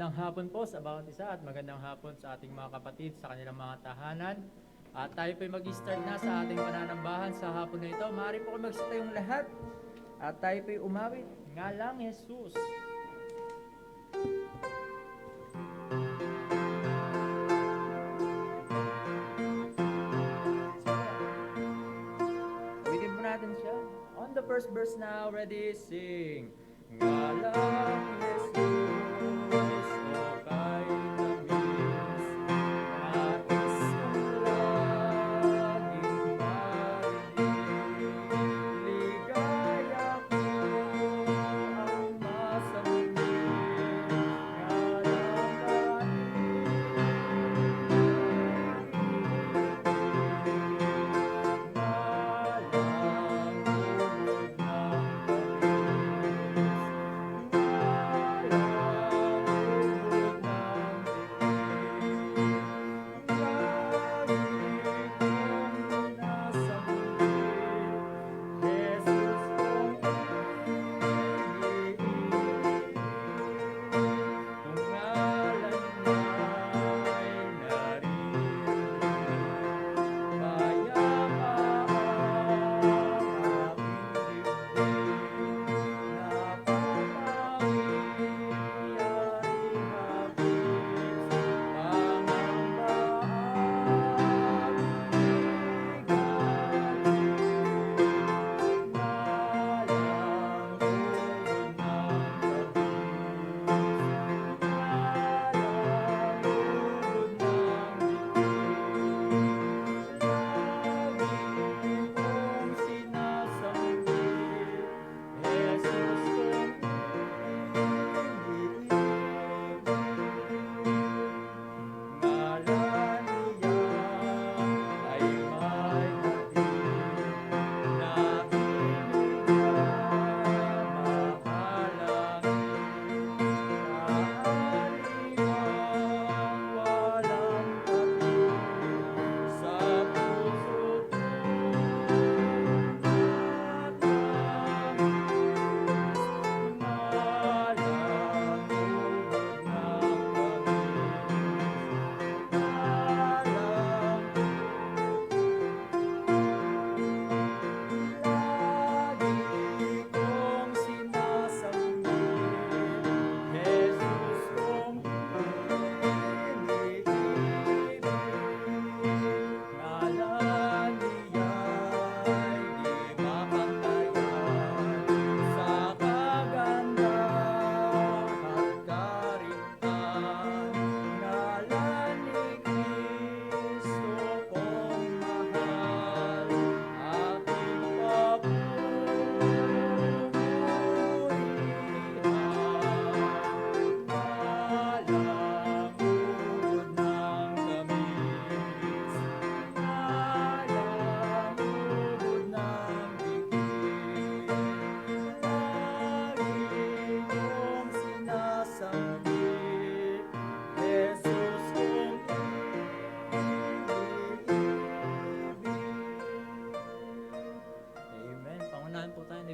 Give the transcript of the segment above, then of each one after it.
Magandang hapon po sa bawat isa at magandang hapon sa ating mga kapatid sa kanilang mga tahanan. At tayo po mag-start na sa ating pananambahan sa hapon na ito. Maaari po kayo magsitayong lahat at tayo po umawit. Ngalang Jesus. Awitin po natin siya. On the first verse now, ready, sing. Ngalang Jesus.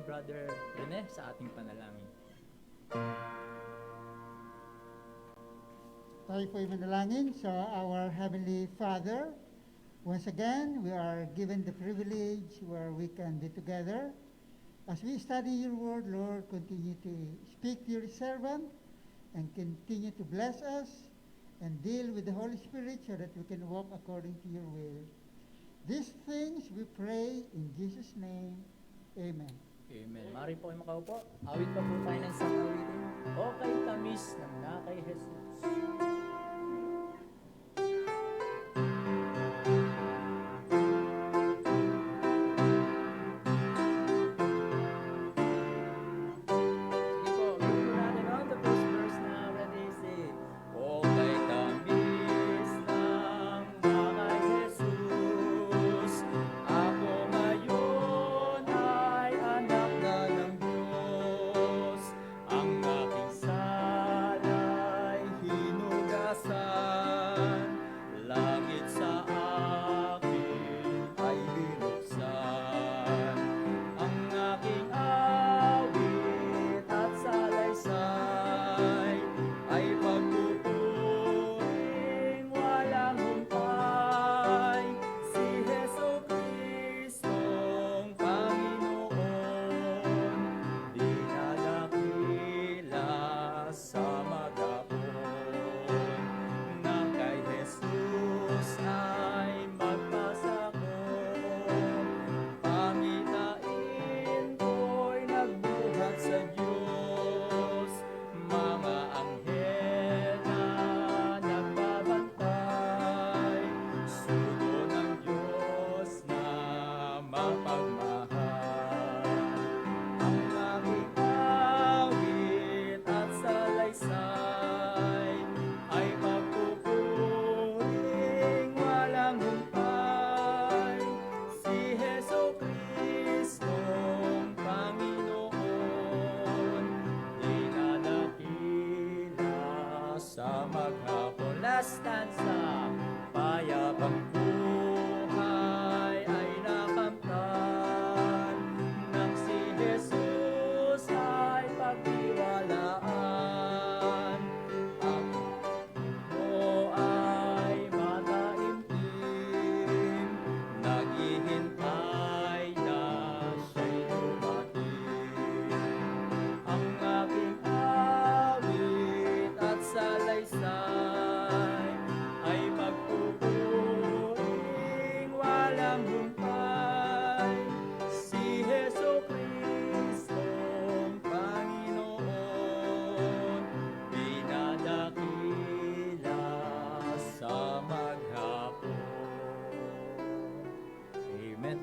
Brother Rene sa ating panalangin. Tayo po'y manalangin. So, our Heavenly Father, once again, we are given the privilege where we can be together. As we study your word, Lord, continue to speak to your servant and continue to bless us and deal with the Holy Spirit so that we can walk according to your will. These things we pray in Jesus' name. Amen. Amen. Mari po kayo makaupo. Awit pa po tayo ng sangawitin. O kay tamis ng nakay Jesus. Ang aking salay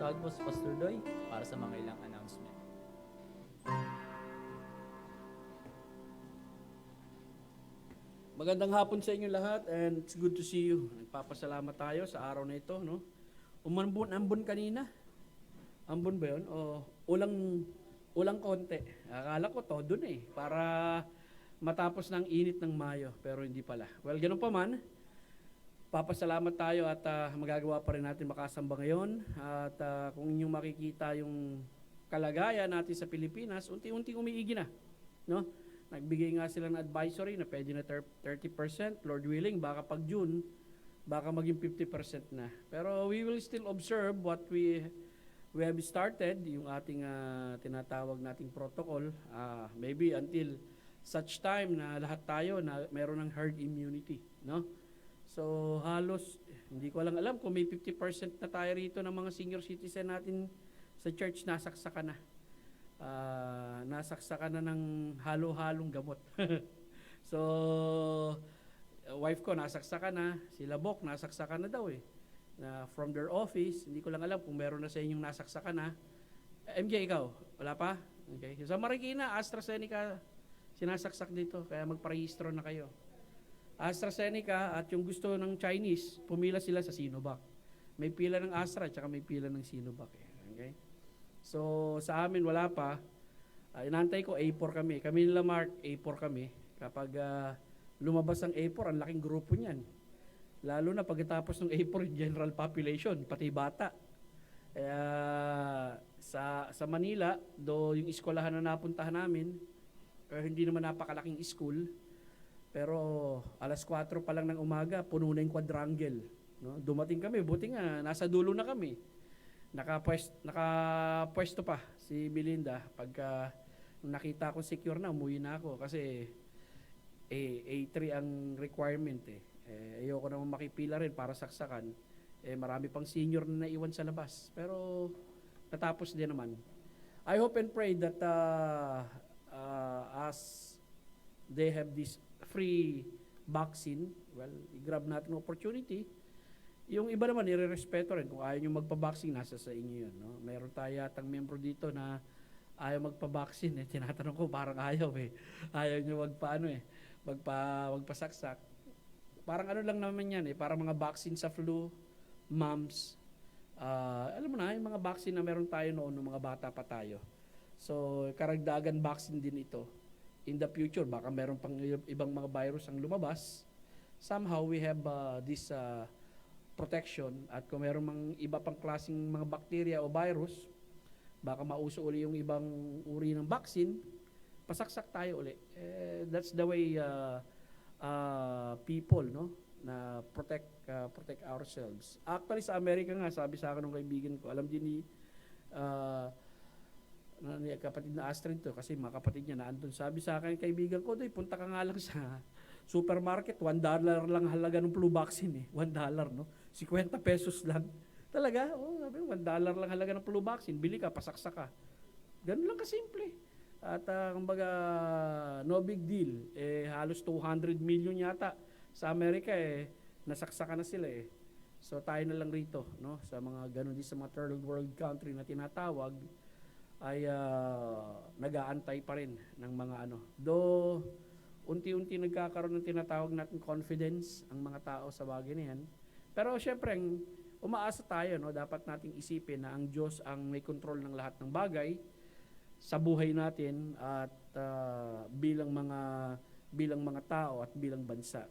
Tawag po si Pastor Doy para sa mga ilang announcement. Magandang hapon sa inyo lahat and it's good to see you. Nagpapasalamat tayo sa araw na ito, no? Ambon kanina. Ambon ba 'yon? O ulang konti. Akala ko todo na eh para matapos ng init ng Mayo, pero hindi pala. Well, ganun pa man. Papasalamat tayo at magagawa pa rin natin makasamba ngayon at kung inyong makikita yung kalagayan natin sa Pilipinas, unti-unti umiigi na, no? Nagbigay nga sila ng advisory na pwede na 30%, Lord willing, baka pag June, baka maging 50% na. Pero we will still observe what we have started, yung ating tinatawag nating protocol, maybe until such time na lahat tayo na meron ng herd immunity, no? So halos, hindi ko lang alam kung may 50% na tayo rito ng mga senior citizen natin sa church, nasaksakan na. Nasaksakan na ng halo-halong gamot. So, wife ko nasaksakan na, sila Bok nasaksakan na daw eh. Na from their office, hindi ko lang alam kung meron na sa inyong nasaksakan na. MJ, ikaw, wala pa? Okay. Sa Marikina, AstraZeneca sinasaksak dito, kaya magparehistro na kayo. AstraZeneca at yung gusto ng Chinese, pumila sila sa Sinovac. May pila ng Astra at saka may pila ng Sinovac eh. Okay? So, sa amin wala pa. Inantay ko A4 kami. Kami nila Mark, A4 kami. Kapag lumabas ang A4, ang laking grupo niyan. Lalo na pagkatapos ng A4, general population, pati bata. Sa Manila, do yung eskwelahan na napuntahan namin, hindi naman napakalaking school, pero alas 4 pa lang ng umaga, puno na yung quadrangle. No? Dumating kami, buti nga, nasa dulo na kami. Nakapwesto pa si Belinda. Pagka nakita ko secure na, umuwi na ako. Kasi A3 ang requirement eh. Ayoko naman makipila rin para saksakan. Marami pang senior na naiwan sa labas. Pero natapos din naman. I hope and pray that as they have this free vaccine, well, i-grab natin opportunity. Yung iba naman, nire-respeto rin. Kung ayaw nyo magpa-vaccine, nasa sa inyo yun. No? Mayroon tayo yatang membro dito na ayaw magpa-vaccine. Tinatanong ko, parang ayaw eh. Ayaw nyo magpasaksak. Parang ano lang naman yan eh. Parang mga vaccine sa flu, mumps. Alam mo na, yung mga vaccine na meron tayo noon, nung mga bata pa tayo. So, karagdagan vaccine din ito. In the future, baka meron pang ibang mga virus ang lumabas. Somehow, we have this protection, at kung meron mang iba pang klaseng mga bacteria o virus, baka mauso uli yung ibang uri ng vaccine, pasaksak tayo uli. That's the way people, no, na protect ourselves. Actually sa Amerika nga, sabi sa akin ng kaibigan ko, alam din ni kapatid na Astrid to, kasi mga kapatid niya na andun, sabi sa akin kaibigan ko, doy, punta ka nga lang sa supermarket, $1 lang halaga ng flu vaccine eh. $1, no? 50 pesos lang. Talaga? Sabi, $1 lang halaga ng flu vaccine. Bili ka, pasaksak ka. Ganun lang kasimple. At kumbaga, no big deal. Halos 200 million yata sa Amerika nasaksakan na sila eh. So tayo na lang rito, no? Sa mga ganun din sa mga third world country na tinatawag, ay nag-aantay pa rin ng mga ano. Though unti-unti nagkakaroon ng tinatawag natin confidence ang mga tao sa bagay na yan. Pero syempre, umaasa tayo, no? Dapat nating isipin na ang Diyos ang may control ng lahat ng bagay sa buhay natin at bilang mga tao at bilang bansa.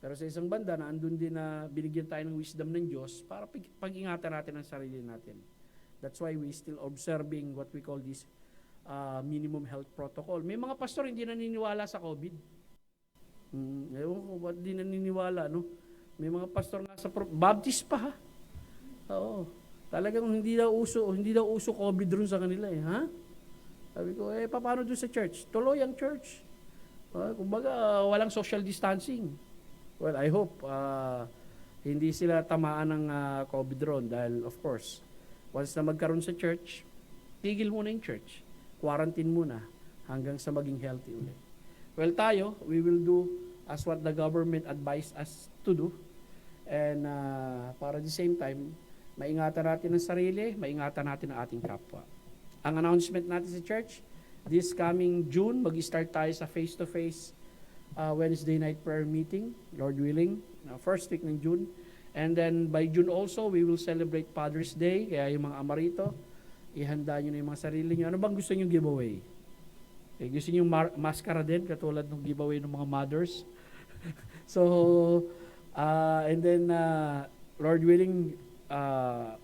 Pero sa isang banda, na andun din na binigyan tayo ng wisdom ng Diyos para pag-ingatan natin ang sarili natin. That's why we still observing what we call this minimum health protocol. May mga pastor hindi naniniwala sa COVID. Ewan ko, ba't di naniniwala, no? May mga pastor nga sa Baptist pa, ha? Oo. Talagang hindi daw uso COVID rin sa kanila eh, ha? Sabi ko, paano doon sa church? Tuloy ang church. Kumbaga, walang social distancing. Well, I hope hindi sila tamaan ng COVID ron dahil, of course, once na magkaroon sa church, tigil muna yung church. Quarantine muna hanggang sa maging healthy ulit. Well, tayo, we will do as what the government advised us to do. And para at the same time, Maingatan natin ang sarili, maingatan natin ang ating kapwa. Ang announcement natin sa church, this coming June, mag-start tayo sa face-to-face Wednesday night prayer meeting, Lord willing, first week ng June. And then by June also, we will celebrate Father's Day. Kaya yung mga ama rito, ihanda nyo na yung mga sarili nyo. Ano bang gusto nyo giveaway? Gusto nyo maskara din, katulad ng giveaway ng mga mothers? So, and then, Lord willing,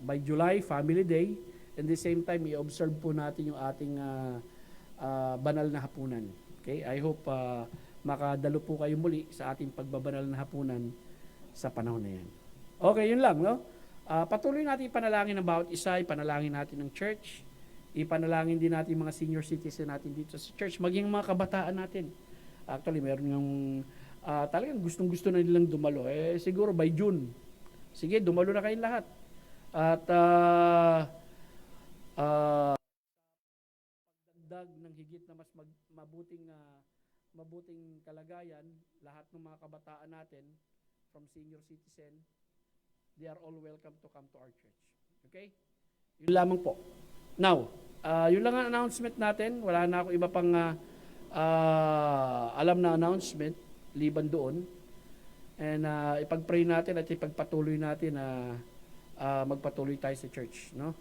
by July, Family Day. And the same time, i-observe po natin yung ating banal na hapunan. Okay? I hope makadalo po kayo muli sa ating pagbabanal na hapunan sa panahon na yan. Okay, yun lang, no? Patuloy natin ipanalangin ng bawat isa, ipanalangin natin ng church, ipanalangin din natin mga senior citizen natin dito sa church, maging mga kabataan natin. Actually, meron yung talagang gustong-gusto na nilang dumalo. Siguro by June, sige, dumalo na kayong lahat. At pagdagdag ng higit na mas mabuting kalagayan, lahat ng mga kabataan natin, from senior citizen, they are all welcome to come to our church. Okay? Yun lamang po. Now, yun lang ang announcement natin. Wala na ako iba pang alam na announcement, liban doon. And ipag-pray natin at ipagpatuloy natin na magpatuloy tayo sa church. No?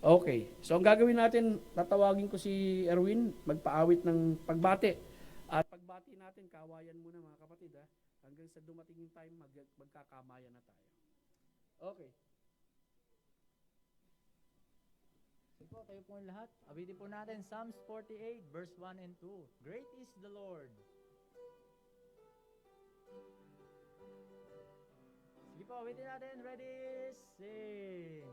Okay. So, ang gagawin natin, tatawagin ko si Erwin, magpaawit ng pagbati. At pagbati natin, kawayan muna mga kapatid. Hanggang sa dumating yung time, magkakamayan na tayo. Okay. Po, kayo po lahat. Abitin po natin Psalms 48 verse 1 and 2. Great is the Lord. Sige po, abitin natin. Ready, sing.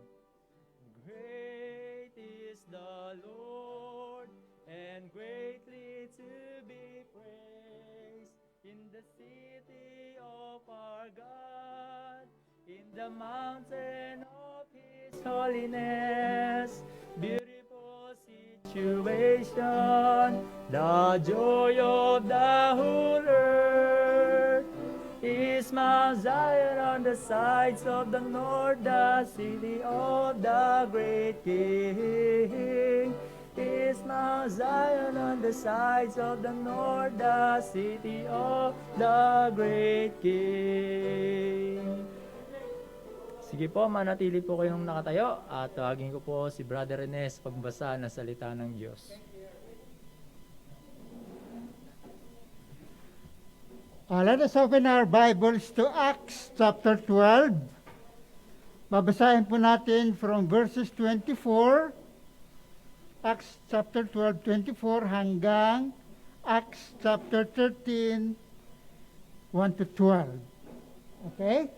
Great is the Lord and greatly to be praised in the city of our God, in the mountain of His holiness. Beautiful situation, the joy of the whole earth is Mount Zion on the sides of the north, the city of the great King. Is Mount Zion on the sides of the north, the city of the great King. Sige po, manatili po kayong nakatayo at tawagin ko po si Brother Ines pagbasa ng salita ng Diyos. Let us open our Bibles to Acts chapter 12. Babasahin po natin from verses 24, Acts chapter 12, 24 hanggang Acts chapter 13, 1 to 12. Okay?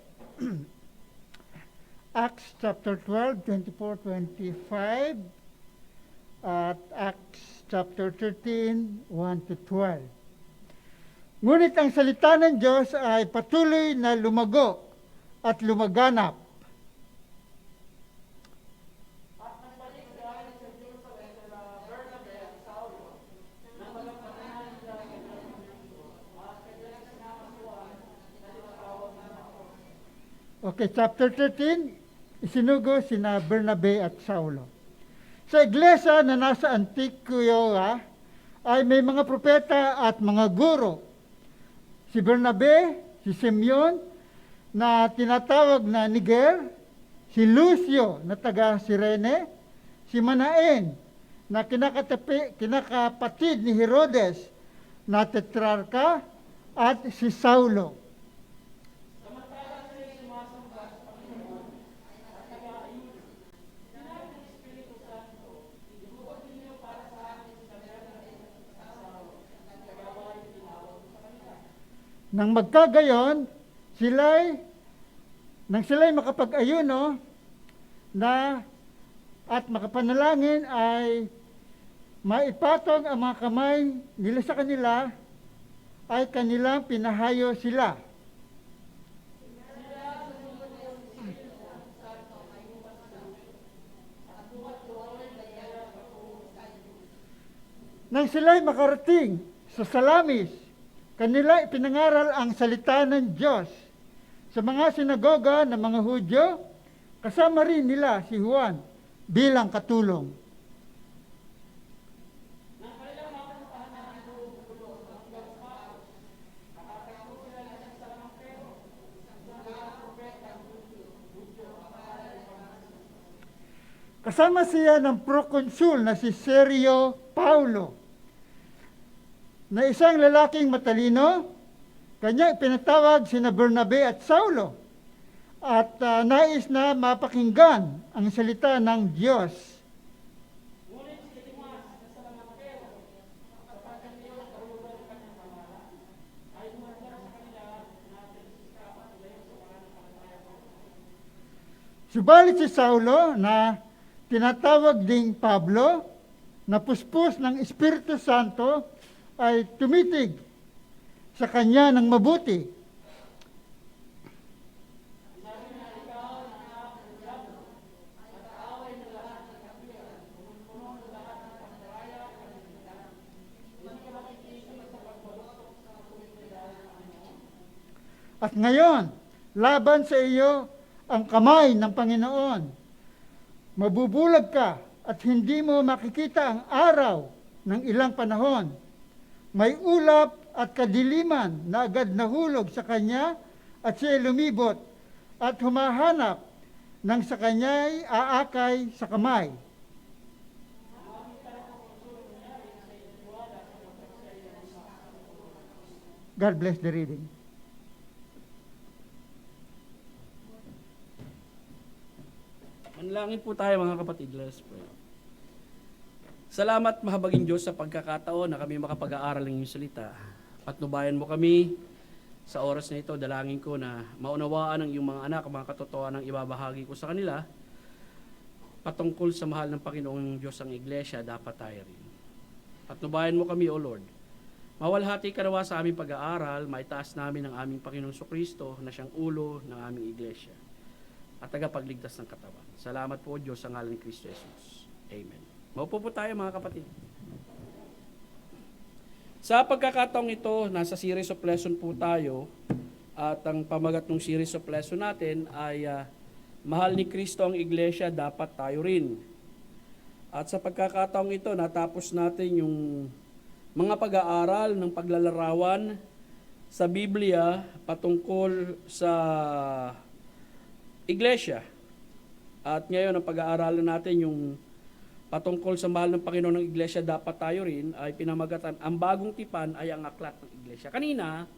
Acts chapter 12, 24, 25 at Acts chapter 13, 1 to 12. Ngunit ang salita ng Diyos ay patuloy na lumago at lumaganap. Okay, chapter 13, isinugo sina Bernabe at Saulo. Sa iglesia na nasa Antioquia ay may mga propeta at mga guro. Si Bernabe, si Simeon na tinatawag na Niger, si Lucio na taga Cirene, si Manaen na kinakapatid ni Herodes na tetrarka at si Saulo. Nang magkagayon, nang sila'y makapag-ayuno na at makapanalangin ay maipatong ang mga kamay nila sa kanila ay kanilang pinahayo sila. Nang sila'y makarating sa Salamis, kanila ipinangaral ang salita ng Diyos sa mga sinagoga ng mga Hudyo Kasama rin nila si Juan bilang katulong. Kasama siya ng proconsul na si Sergio Paulo, na isang lalaking matalino. Kanya pinatawag sina Bernabe at Saulo at nais na mapakinggan ang salita ng Diyos. Subalit si Saulo, na tinatawag ding Pablo, na puspos ng Espiritu Santo, ay tumitig sa kanya ng mabuti. At ngayon, laban sa iyo ang kamay ng Panginoon. Mabubulag ka at hindi mo makikita ang araw ng ilang panahon. May ulap at kadiliman na agad nahulog sa kanya at siya lumibot at humahanap nang sa kanya'y aakay sa kamay. God bless the reading. Manalangin po tayo mga kapatid. Let us pray. Salamat mahabaging Diyos sa pagkakataon na kami makapag-aaral ng iyong salita. Patnubayan mo kami sa oras na ito. Dalangin ko na maunawaan ng iyong mga anak, mga katotohanan ng ibabahagi ko sa kanila patungkol sa mahal ng Panginoong Diyos ang Iglesia, dapat tayo rin. Patnubayan mo kami, O Lord. Mawalhati ka nawa sa aming pag-aaral, maitaas namin ang aming Panginoong Kristo na siyang ulo ng aming Iglesia at tagapagligtas ng katawan. Salamat po, Diyos, sa ngalan ni Kristo Jesus. Amen. Maupo po tayo mga kapatid. Sa pagkakataong ito, nasa series of lesson po tayo at ang pamagat ng series of lesson natin ay mahal ni Kristo ang Iglesia, dapat tayo rin. At sa pagkakataong ito, natapos natin yung mga pag-aaral ng paglalarawan sa Biblia patungkol sa Iglesia. At ngayon, ang pag-aaralan natin yung patungkol sa mahal ng Panginoon ng Iglesia, dapat tayo rin, ay pinamagatan, ang bagong tipan ay ang aklat ng Iglesia. Kanina,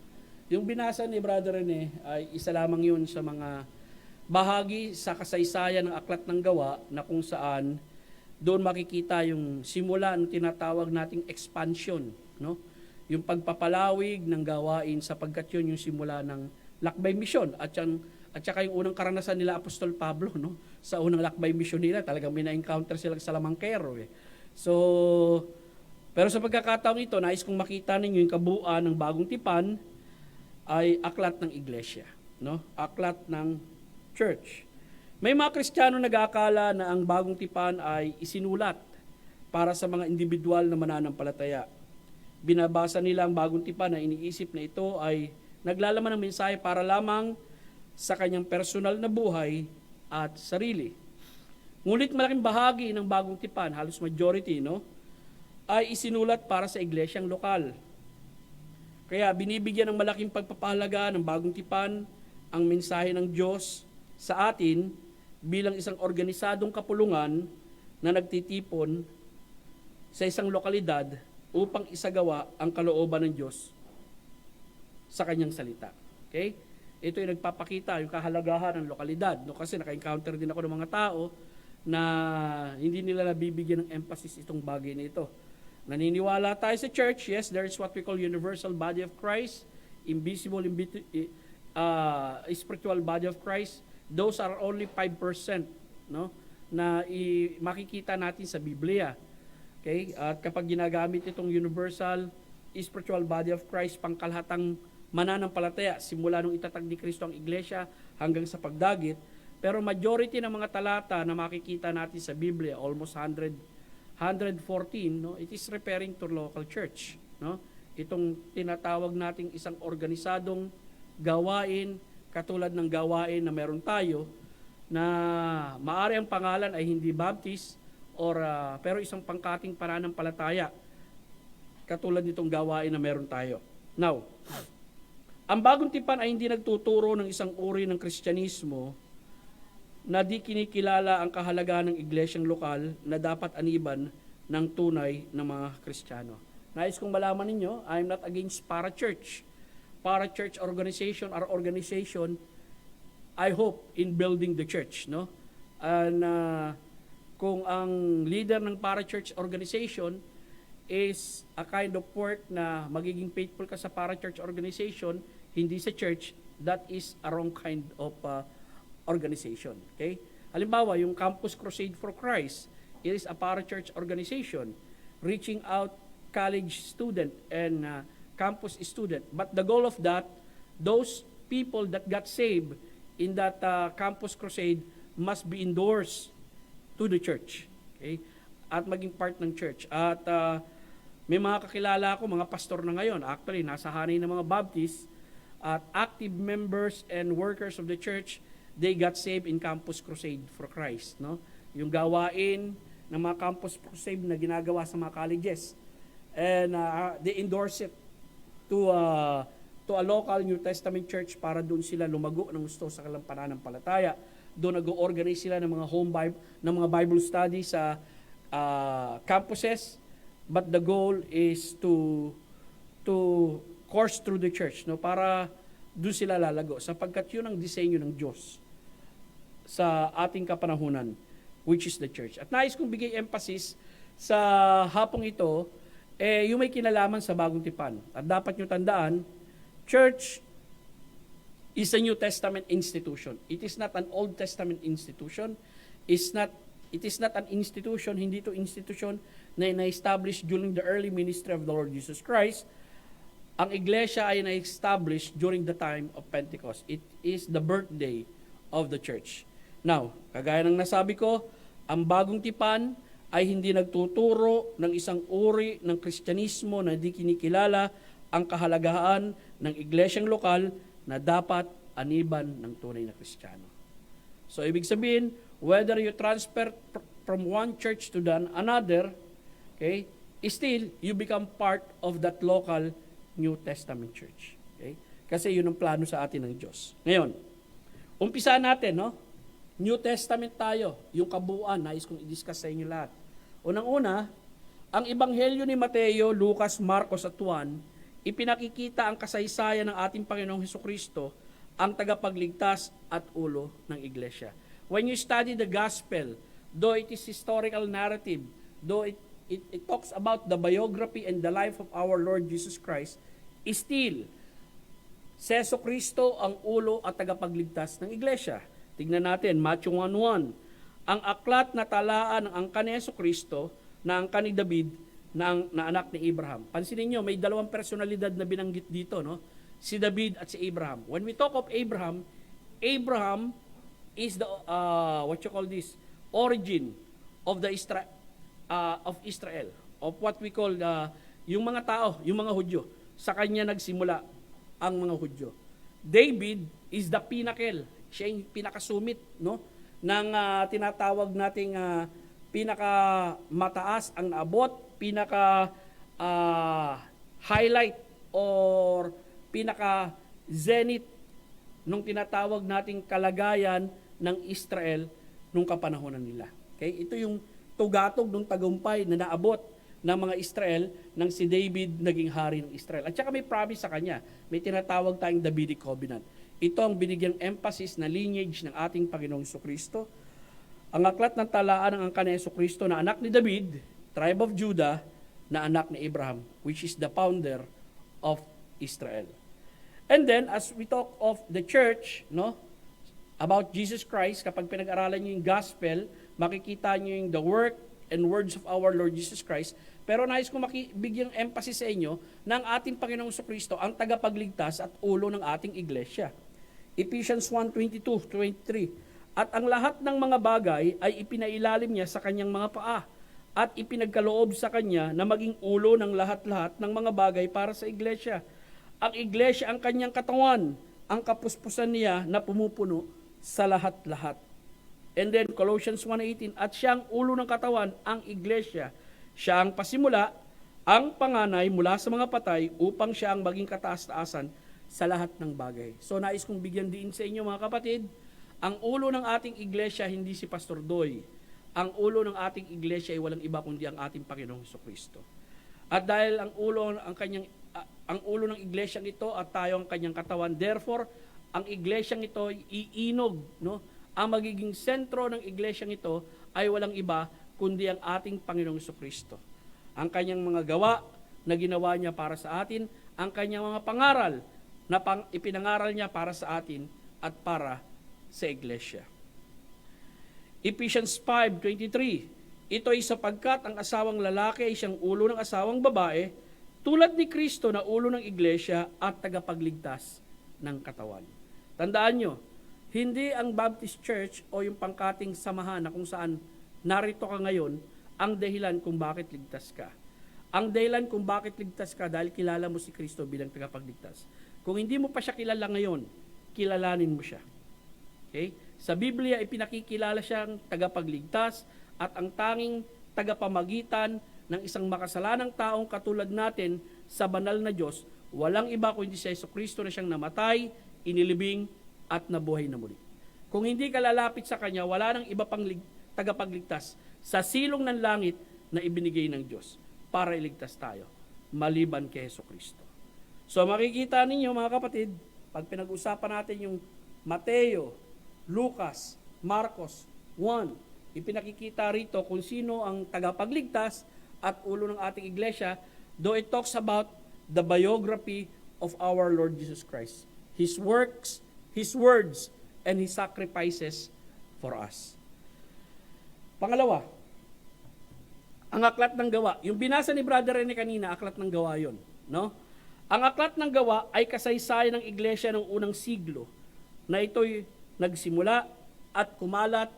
yung binasa ni Brother Rene ay isa lamang yun sa mga bahagi sa kasaysayan ng aklat ng gawa na kung saan doon makikita yung simula ng tinatawag nating expansion, no? Yung pagpapalawig ng gawain sapagkat yun yung simula ng lakbay misyon at saka yung unang karanasan nila Apostol Pablo, no? Sa unang lakbay misyon nila, talagang may na-encounter sila sa Lamangkero. So, pero sa pagkakataong ito, nais kong makita ninyo yung kabuuan ng bagong tipan ay aklat ng Iglesia, no? Aklat ng church. May mga Kristiyano nag-aakala na ang bagong tipan ay isinulat para sa mga individual na mananampalataya. Binabasa nila ang bagong tipan na iniisip na ito ay naglalaman ng mensahe para lamang sa kanyang personal na buhay at sarili. Ngunit malaking bahagi ng bagong tipan, halos majority, no, ay isinulat para sa iglesyang lokal. Kaya binibigyan ng malaking pagpapahalaga ng bagong tipan ang mensahe ng Diyos sa atin bilang isang organisadong kapulungan na nagtitipon sa isang lokalidad upang isagawa ang kalooban ng Diyos sa kanyang salita. Okay? Ito ay nagpapakita yung kahalagahan ng lokalidad. No? Kasi naka-encounter din ako ng mga tao na hindi nila nabibigyan ng emphasis itong bagay na ito. Naniniwala tayo sa church, yes, there is what we call universal body of Christ, invisible, spiritual body of Christ. Those are only 5%, no, na makikita natin sa Biblia. Okay? At kapag ginagamit itong universal spiritual body of Christ, pangkalahatang mananampalataya, simula nung itatag ni Kristo ang iglesia hanggang sa pagdagit, pero majority ng mga talata na makikita natin sa Biblia, almost 114, no, it is referring to local church, no? Itong tinatawag nating isang organisadong gawain katulad ng gawain na meron tayo na maari ang pangalan ay hindi Baptist or pero isang pangkating pananampalataya katulad nitong gawain na meron tayo. Now, ang bagong tipan ay hindi nagtuturo ng isang uri ng Kristyanismo na di kinikilala ang kahalagahan ng iglesyang lokal na dapat aniban ng tunay na mga Kristiyano. Nais kong malaman ninyo, I'm not against para-church. Para-church organization are organization, I hope, in building the church. No? And kung ang leader ng para-church organization is a kind of work na magiging faithful ka sa para-church organization, hindi sa church, that is a wrong kind of organization. Okay? Halimbawa, yung Campus Crusade for Christ, it is a para-church organization reaching out college student and campus student. But the goal of that, those people that got saved in that Campus Crusade must be endorsed to the church. Okay? At maging part ng church. At may mga kakilala ako, mga pastor na ngayon, actually, nasa hanay ng mga Baptist, at active members and workers of the church, they got saved in Campus Crusade for Christ. No? Yung gawain ng mga Campus Crusade na ginagawa sa mga colleges. And they endorse it to a local New Testament church para doon sila lumago ng gusto sa kanilang pananampalataya. Doon nag-organize sila ng mga ng mga Bible study sa campuses, but the goal is to course through the church, no, para doon sila lalago sapagkat yun ang disenyo ng Diyos sa ating kapanahunan, which is the church. At nais kong bigay emphasis sa hapong ito yung may kinalaman sa bagong tipan. At dapat nyo tandaan, church is a New Testament institution. It is not an Old Testament institution. It is not an institution, hindi ito institution na na-establish during the early ministry of the Lord Jesus Christ. Ang iglesia ay na-establish during the time of Pentecost. It is the birthday of the church. Now, kagaya ng nasabi ko, ang bagong tipan ay hindi nagtuturo ng isang uri ng Kristyanismo na di kinikilala ang kahalagahan ng iglesyang lokal na dapat aniban ng tunay na Kristiyano. So, ibig sabihin, whether you transfer from one church to another, okay, still, you become part of that local New Testament church. Okay? Kasi yun ang plano sa atin ng Diyos. Ngayon, umpisa natin, no? New Testament tayo, yung kabuuan, nais kong i-discuss sa inyo lahat. Unang-una, ang Ebanghelyo ni Mateo, Lucas, Marcos at Juan, ipinakikita ang kasaysayan ng ating Panginoong Hesukristo, ang tagapagligtas at ulo ng iglesia. When you study the gospel, though it is historical narrative, though it talks about the biography and the life of our Lord Jesus Christ, still, si Hesukristo ang ulo at tagapagligtas ng iglesia. Tignan natin, Matthew 1:1. Ang aklat na talaan ng angka ni Hesukristo na angka ni David na anak ni Abraham. Pansinin nyo, may dalawang personalidad na binanggit dito, no? Si David at si Abraham. When we talk of Abraham, Abraham is the, origin of the Israel, of what we call, yung mga tao, yung mga Hudyo. Sa kanya nagsimula ang mga Hudyo. David is the pinnacle. Siya yung pinakasumit, no? Ng tinatawag nating pinakamataas ang naabot, highlight or pinaka-zenith nung tinatawag nating kalagayan ng Israel nung kapanahonan nila. Okay? Ito yung tugatog ng tagumpay na naabot ng mga Israel nang si David naging hari ng Israel. At saka may promise sa kanya. May tinatawag tayong Davidic Covenant. Ito ang binigyang emphasis na lineage ng ating Panginoong Hesukristo. Ang aklat ng talaan ng angka ni Hesukristo na anak ni David, tribe of Judah, na anak ni Abraham, which is the founder of Israel. And then, as we talk of the church, no, about Jesus Christ, kapag pinag-aralan niyo yung gospel, makikita niyo yung the work and words of our Lord Jesus Christ. Pero nais ko bigyang emphasis sa inyo na ang ating Panginoong Hesukristo ang tagapagligtas at ulo ng ating iglesia. Ephesians 1:22-23. At ang lahat ng mga bagay ay ipinailalim niya sa kanyang mga paa at ipinagkaloob sa kanya na maging ulo ng lahat-lahat ng mga bagay para sa iglesia. Ang iglesia ang kanyang katawan, ang kapuspusan niya na pumupuno sa lahat-lahat. And then Colossians 1:18, at siya ang ulo ng katawan, ang iglesia. Siya ang pasimula, ang panganay mula sa mga patay upang siya ang maging kataas-taasan sa lahat ng bagay. So nais kong bigyan din sa inyo mga kapatid, ang ulo ng ating iglesia hindi si Pastor Doy. Ang ulo ng ating iglesia ay walang iba kundi ang ating Panginoong Jesucristo. At dahil ang ulo ng iglesyang ito at tayo ang kanyang katawan, therefore ang iglesyang ito ay iinog, no? Ang magiging sentro ng iglesyang ito ay walang iba kundi ang ating Panginoong Jesucristo. Ang kanyang mga gawa na ginawa niya para sa atin, ang kanyang mga pangaral na ipinangaral niya para sa atin at para sa iglesia. Ephesians 5:23, ito ay sapagkat ang asawang lalaki ay siyang ulo ng asawang babae, tulad ni Kristo na ulo ng iglesia at tagapagligtas ng katawan. Tandaan nyo, hindi ang Baptist Church o yung pangkating samahan na kung saan narito ka ngayon ang dahilan kung bakit ligtas ka. Ang dahilan kung bakit ligtas ka dahil kilala mo si Kristo bilang tagapagligtas. Kung hindi mo pa siya kilala ngayon, kilalanin mo siya. Okay? Sa Biblia, ipinakikilala siyang tagapagligtas at ang tanging tagapamagitan ng isang makasalanang taong katulad natin sa banal na Diyos, walang iba kundi si Jesucristo na siyang namatay, inilibing, at nabuhay na muli. Kung hindi ka lalapit sa Kanya, wala nang iba pang tagapagligtas sa silong ng langit na ibinigay ng Diyos para iligtas tayo, maliban kay Jesucristo. So makikita ninyo mga kapatid, pag pinag-usapan natin yung Mateo, Lucas, Marcos 1, ipinakikita rito kung sino ang tagapagligtas at ulo ng ating iglesia, though it talks about the biography of our Lord Jesus Christ. His works, His words, and His sacrifices for us. Pangalawa, ang aklat ng gawa. Yung binasa ni Brother Rene kanina, aklat ng gawa yon, no? Ang aklat ng gawa ay kasaysayan ng iglesia ng unang siglo na ito'y nagsimula at kumalat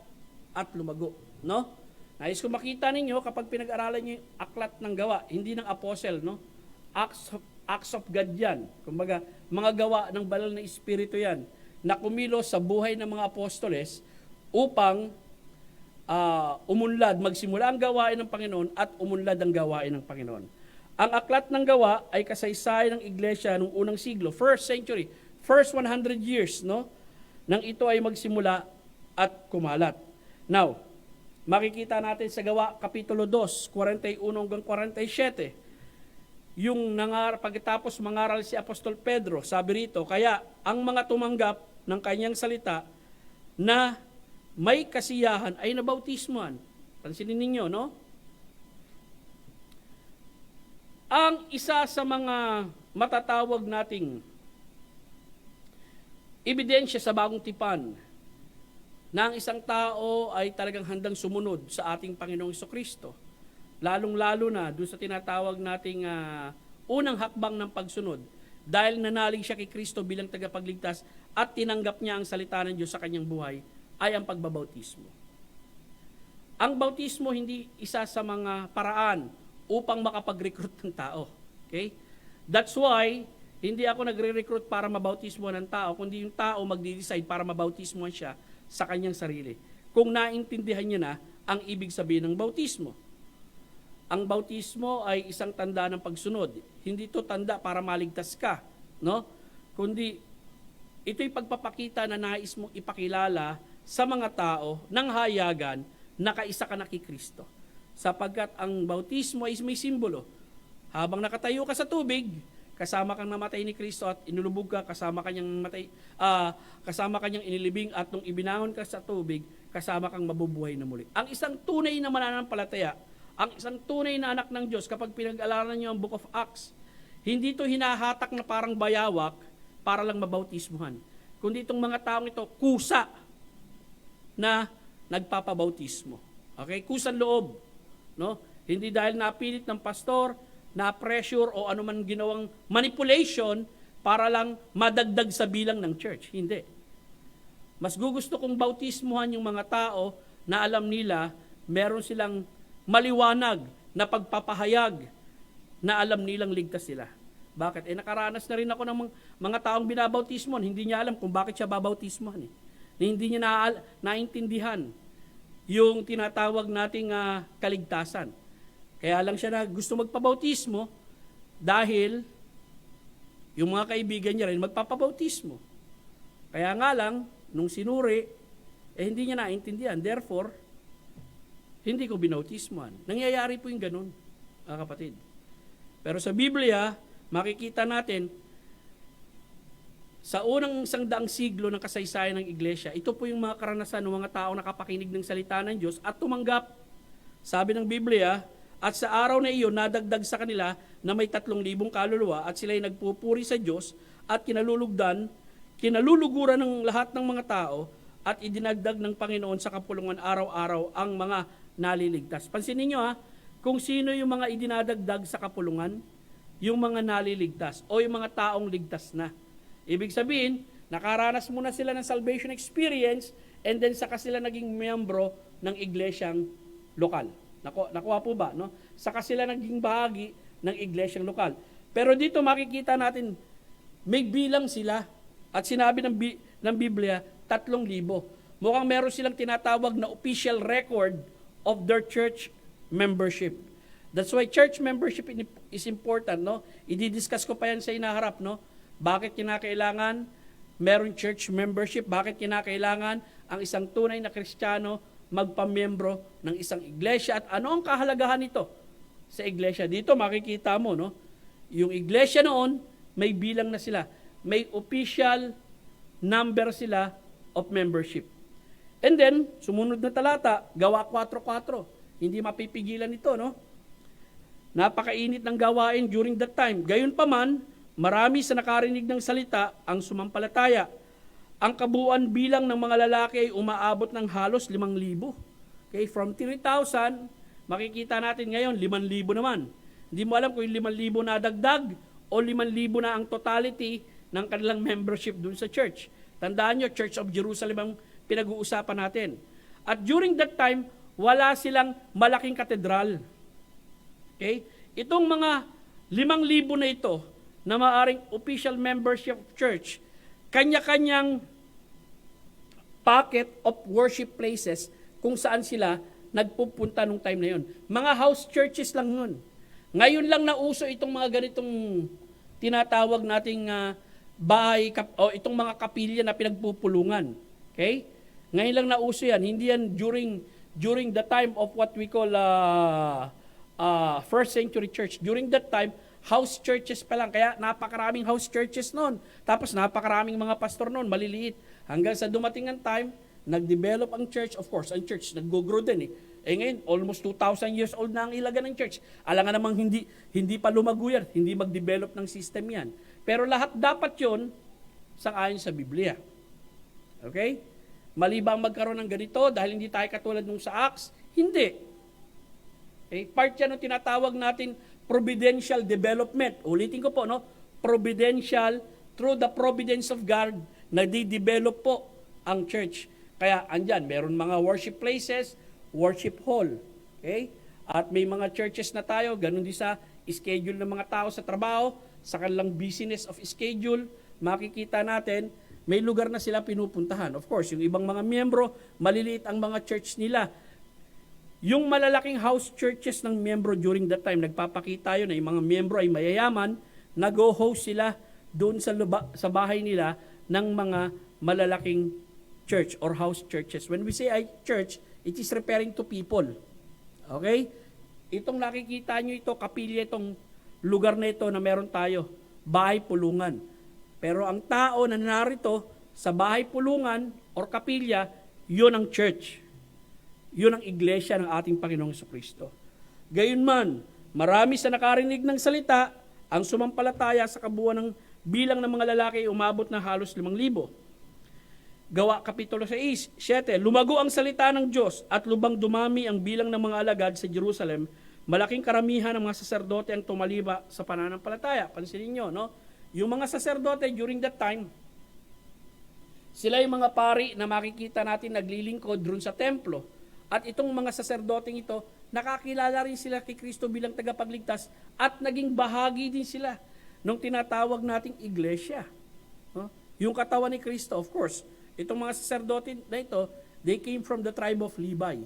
at lumago, no? Nais ko makita ninyo kapag pinag-aralan niyo yung aklat ng gawa, hindi ng apostle, no? Acts of God yan. Kumbaga, mga gawa ng banal na espiritu yan na kumilos sa buhay ng mga apostoles upang umunlad, magsimula ang gawain ng Panginoon at umunlad ang gawain ng Panginoon. Ang aklat ng gawa ay kasaysayan ng iglesia noong unang siglo, first century, first 100 years, no? Nang ito ay magsimula at kumalat. Now, makikita natin sa gawa, Kapitulo 2, 41 hanggang 47, yung pagkatapos mangaral si Apostol Pedro, sabi rito, kaya ang mga tumanggap ng kanyang salita na may kasiyahan ay nabautismuhan. Pansinin ninyo, no? Ang isa sa mga matatawag nating ebidensya sa bagong tipan na ang isang tao ay talagang handang sumunod sa ating Panginoong Jesucristo, lalong-lalo na doon sa tinatawag nating unang hakbang ng pagsunod, dahil nanalig siya kay Kristo bilang tagapagligtas at tinanggap niya ang salita ng Diyos sa kanyang buhay, ay ang pagbabautismo. Ang bautismo hindi isa sa mga paraan upang makapag-recruit ng tao. Okay? That's why, hindi ako nagre-recruit para mabautismo ng tao, kundi yung tao magdi-decide para mabautismo siya sa kanyang sarili. Kung naintindihan niya na ang ibig sabihin ng bautismo. Ang bautismo ay isang tanda ng pagsunod. Hindi to tanda para maligtas ka, no? Kundi ito'y pagpapakita na nais mong ipakilala sa mga tao ng hayagan na kaisa ka na kay Kristo. Sapagkat ang bautismo ay may simbolo. Habang nakatayo ka sa tubig, kasama kang namatay ni Kristo at inulubog ka, kasama kanyang inilibing at nung ibinangon ka sa tubig, kasama kang mabubuhay na muli. Ang isang tunay na mananampalataya, ang isang tunay na anak ng Diyos, kapag pinag-alalan niyo ang Book of Acts, hindi ito hinahatak na parang bayawak para lang mabautismuhan. Kundi itong mga taong ito, kusa na nagpapabautismo. Okay? Kusang loob. No? Hindi dahil napilit ng pastor, na-pressure o anuman ginawang manipulation para lang madagdag sa bilang ng church. Hindi. Mas gugusto kong bautismuhan yung mga tao na alam nila meron silang maliwanag na pagpapahayag na alam nilang ligtas sila. Bakit? Nakaranas na rin ako ng mga taong binabautismuhan. Hindi niya alam kung bakit siya babautismuhan. Hindi niya naintindihan yung tinatawag nating kaligtasan. Kaya lang siya na gusto magpabautismo dahil yung mga kaibigan niya rin magpapabautismo. Kaya nga lang, nung sinuri, hindi niya naintindihan. Therefore, hindi ko binautismoan. Nangyayari po yung ganun, mga kapatid. Pero sa Biblia, makikita natin, sa unang 100 siglo ng kasaysayan ng iglesia, ito po yung mga karanasan ng mga tao nakapakinig ng salita ng Diyos at tumanggap. Sabi ng Biblia, at sa araw na iyon, nadagdag sa kanila na may 3,000 kaluluwa at sila'y nagpupuri sa Diyos at kinaluluguran ng lahat ng mga tao at idinagdag ng Panginoon sa kapulungan araw-araw ang mga naliligtas. Pansinin nyo kung sino yung mga idinadagdag sa kapulungan, yung mga naliligtas o yung mga taong ligtas na. Ibig sabihin, nakaranas muna sila ng salvation experience and then saka sila naging miyembro ng iglesyang lokal. Nakuha po ba? No? Saka sila naging bahagi ng iglesyang lokal. Pero dito makikita natin, may bilang sila. At sinabi ng Biblia, 3,000. Mukhang meron silang tinatawag na official record of their church membership. That's why church membership is important. No? I-discuss ko pa yan sa inaharap. No? Bakit kinakailangan meron church membership? Bakit kinakailangan ang isang tunay na Kristiyano magpamiyembro ng isang iglesia? At ano ang kahalagahan nito sa iglesia? Dito makikita mo, no? Yung iglesia noon, may bilang na sila. May official number sila of membership. And then, sumunod na talata, Gawa 4:4. Hindi mapipigilan ito, no? Napakainit ng gawain during that time. Gayunpaman, marami sa nakarinig ng salita ang sumampalataya. Ang kabuuan bilang ng mga lalaki ay umaabot ng halos 5,000. Okay, from 3,000, makikita natin ngayon 5,000 naman. Hindi mo alam kung yung 5,000 na dagdag o 5,000 na ang totality ng kanilang membership dun sa church. Tandaan nyo, Church of Jerusalem ang pinag-uusapan natin. At during that time, wala silang malaking katedral. Okay? Itong mga 5,000 na ito, na maaring official membership of church, kanya-kanyang pocket of worship places kung saan sila nagpupunta nung time na yun. Mga house churches lang yun. Ngayon lang nauso itong mga ganitong tinatawag nating bahay o itong mga kapilya na pinagpupulungan. Okay? Ngayon lang nauso yan. Hindi yan during the time of what we call first century church. During that time, house churches pa lang. Kaya napakaraming house churches noon. Tapos napakaraming mga pastor noon, maliliit. Hanggang sa dumating ang time, nag-develop ang church. Of course, ang church nag-grow din. Ngayon, almost 2,000 years old na ang ilagan ng church. Alam nga namang hindi pa lumago yan. Hindi mag-develop ng system yan. Pero lahat dapat yon sang-ayon sa Biblia. Okay? Mali ba ang magkaroon ng ganito dahil hindi tayo katulad nung sa Acts? Hindi. Okay? Part yan ng tinatawag natin providential development. Ulitin ko po, no? Providential, through the providence of God, nagdi-develop po ang church. Kaya andyan, meron mga worship places, worship hall. Okay? At may mga churches na tayo, ganun din sa schedule ng mga tao sa trabaho, sa kanilang business of schedule, makikita natin, may lugar na sila pinupuntahan. Of course, yung ibang mga miyembro, maliliit ang mga church nila. Yung malalaking house churches ng miyembro during that time, nagpapakita yun na yung mga miyembro ay mayayaman, nag-host sila doon sa bahay nila ng mga malalaking church or house churches. When we say church, it is referring to people. Okay? Itong nakikita nyo ito, kapilya itong lugar na ito na meron tayo, bahay pulungan. Pero ang tao na narito sa bahay pulungan or kapilya, yun ang church. Yun ang iglesia ng ating Panginoong Jesucristo. Gayunman, marami sa nakarinig ng salita, ang sumampalataya sa kabuuan ng bilang ng mga lalaki ay umabot na halos 5,000. Gawa Kapitulo 6, 7, lumago ang salita ng Diyos at lubang dumami ang bilang ng mga alagad sa Jerusalem. Malaking karamihan ng mga saserdote ang tumaliba sa pananampalataya. Pansinin nyo, no? Yung mga saserdote during that time, sila yung mga pari na makikita natin naglilingkod doon sa templo. At itong mga saserdoteng ito, nakakilala rin sila kay Kristo bilang tagapagligtas at naging bahagi din sila nung tinatawag nating iglesia. No? Yung katawan ni Kristo, of course, itong mga saserdote na ito, They came from the tribe of Levi.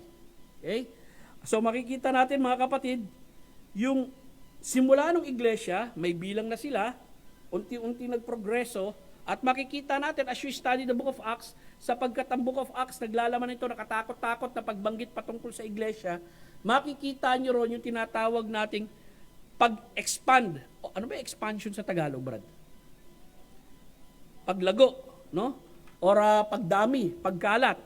Okay? So makikita natin mga kapatid, yung simula ng iglesia, may bilang na sila, unti-unti nagprogreso, at makikita natin as you study the book of Acts, sapagkat ang book of Acts naglalaman ito nakatakot-takot na pagbanggit patungkol sa iglesia, makikita nyo ron yung tinatawag nating pag-expand. Ano ba expansion sa Tagalog, Brad? Paglago, no? Or pagdami, pagkalat.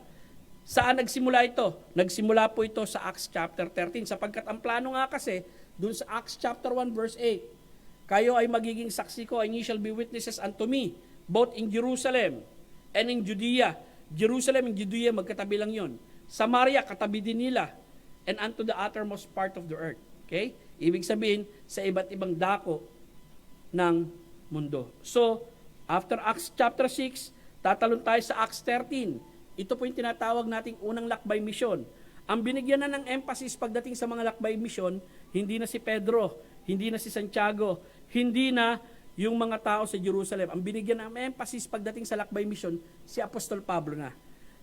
Saan nagsimula ito? Nagsimula po ito sa Acts chapter 13, sapagkat ang plano nga kasi, dun sa Acts chapter 1 verse 8, kayo ay magiging saksi ko, and ye shall be witnesses unto me, both in Jerusalem and in Judea. Jerusalem and Judea, magkatabi lang yun. Samaria, katabi din nila, and unto the uttermost part of the earth. Okay? Ibig sabihin, sa iba't ibang dako ng mundo. So, after Acts chapter 6, tatalon tayo sa Acts 13. Ito po yung tinatawag nating unang lakbay misyon. Ang binigyan na ng emphasis pagdating sa mga lakbay misyon, hindi na si Pedro, hindi na si Santiago, hindi na yung mga tao sa Jerusalem. Ang binigyan ng emphasis pagdating sa lakbay misyon, si Apostol Pablo na.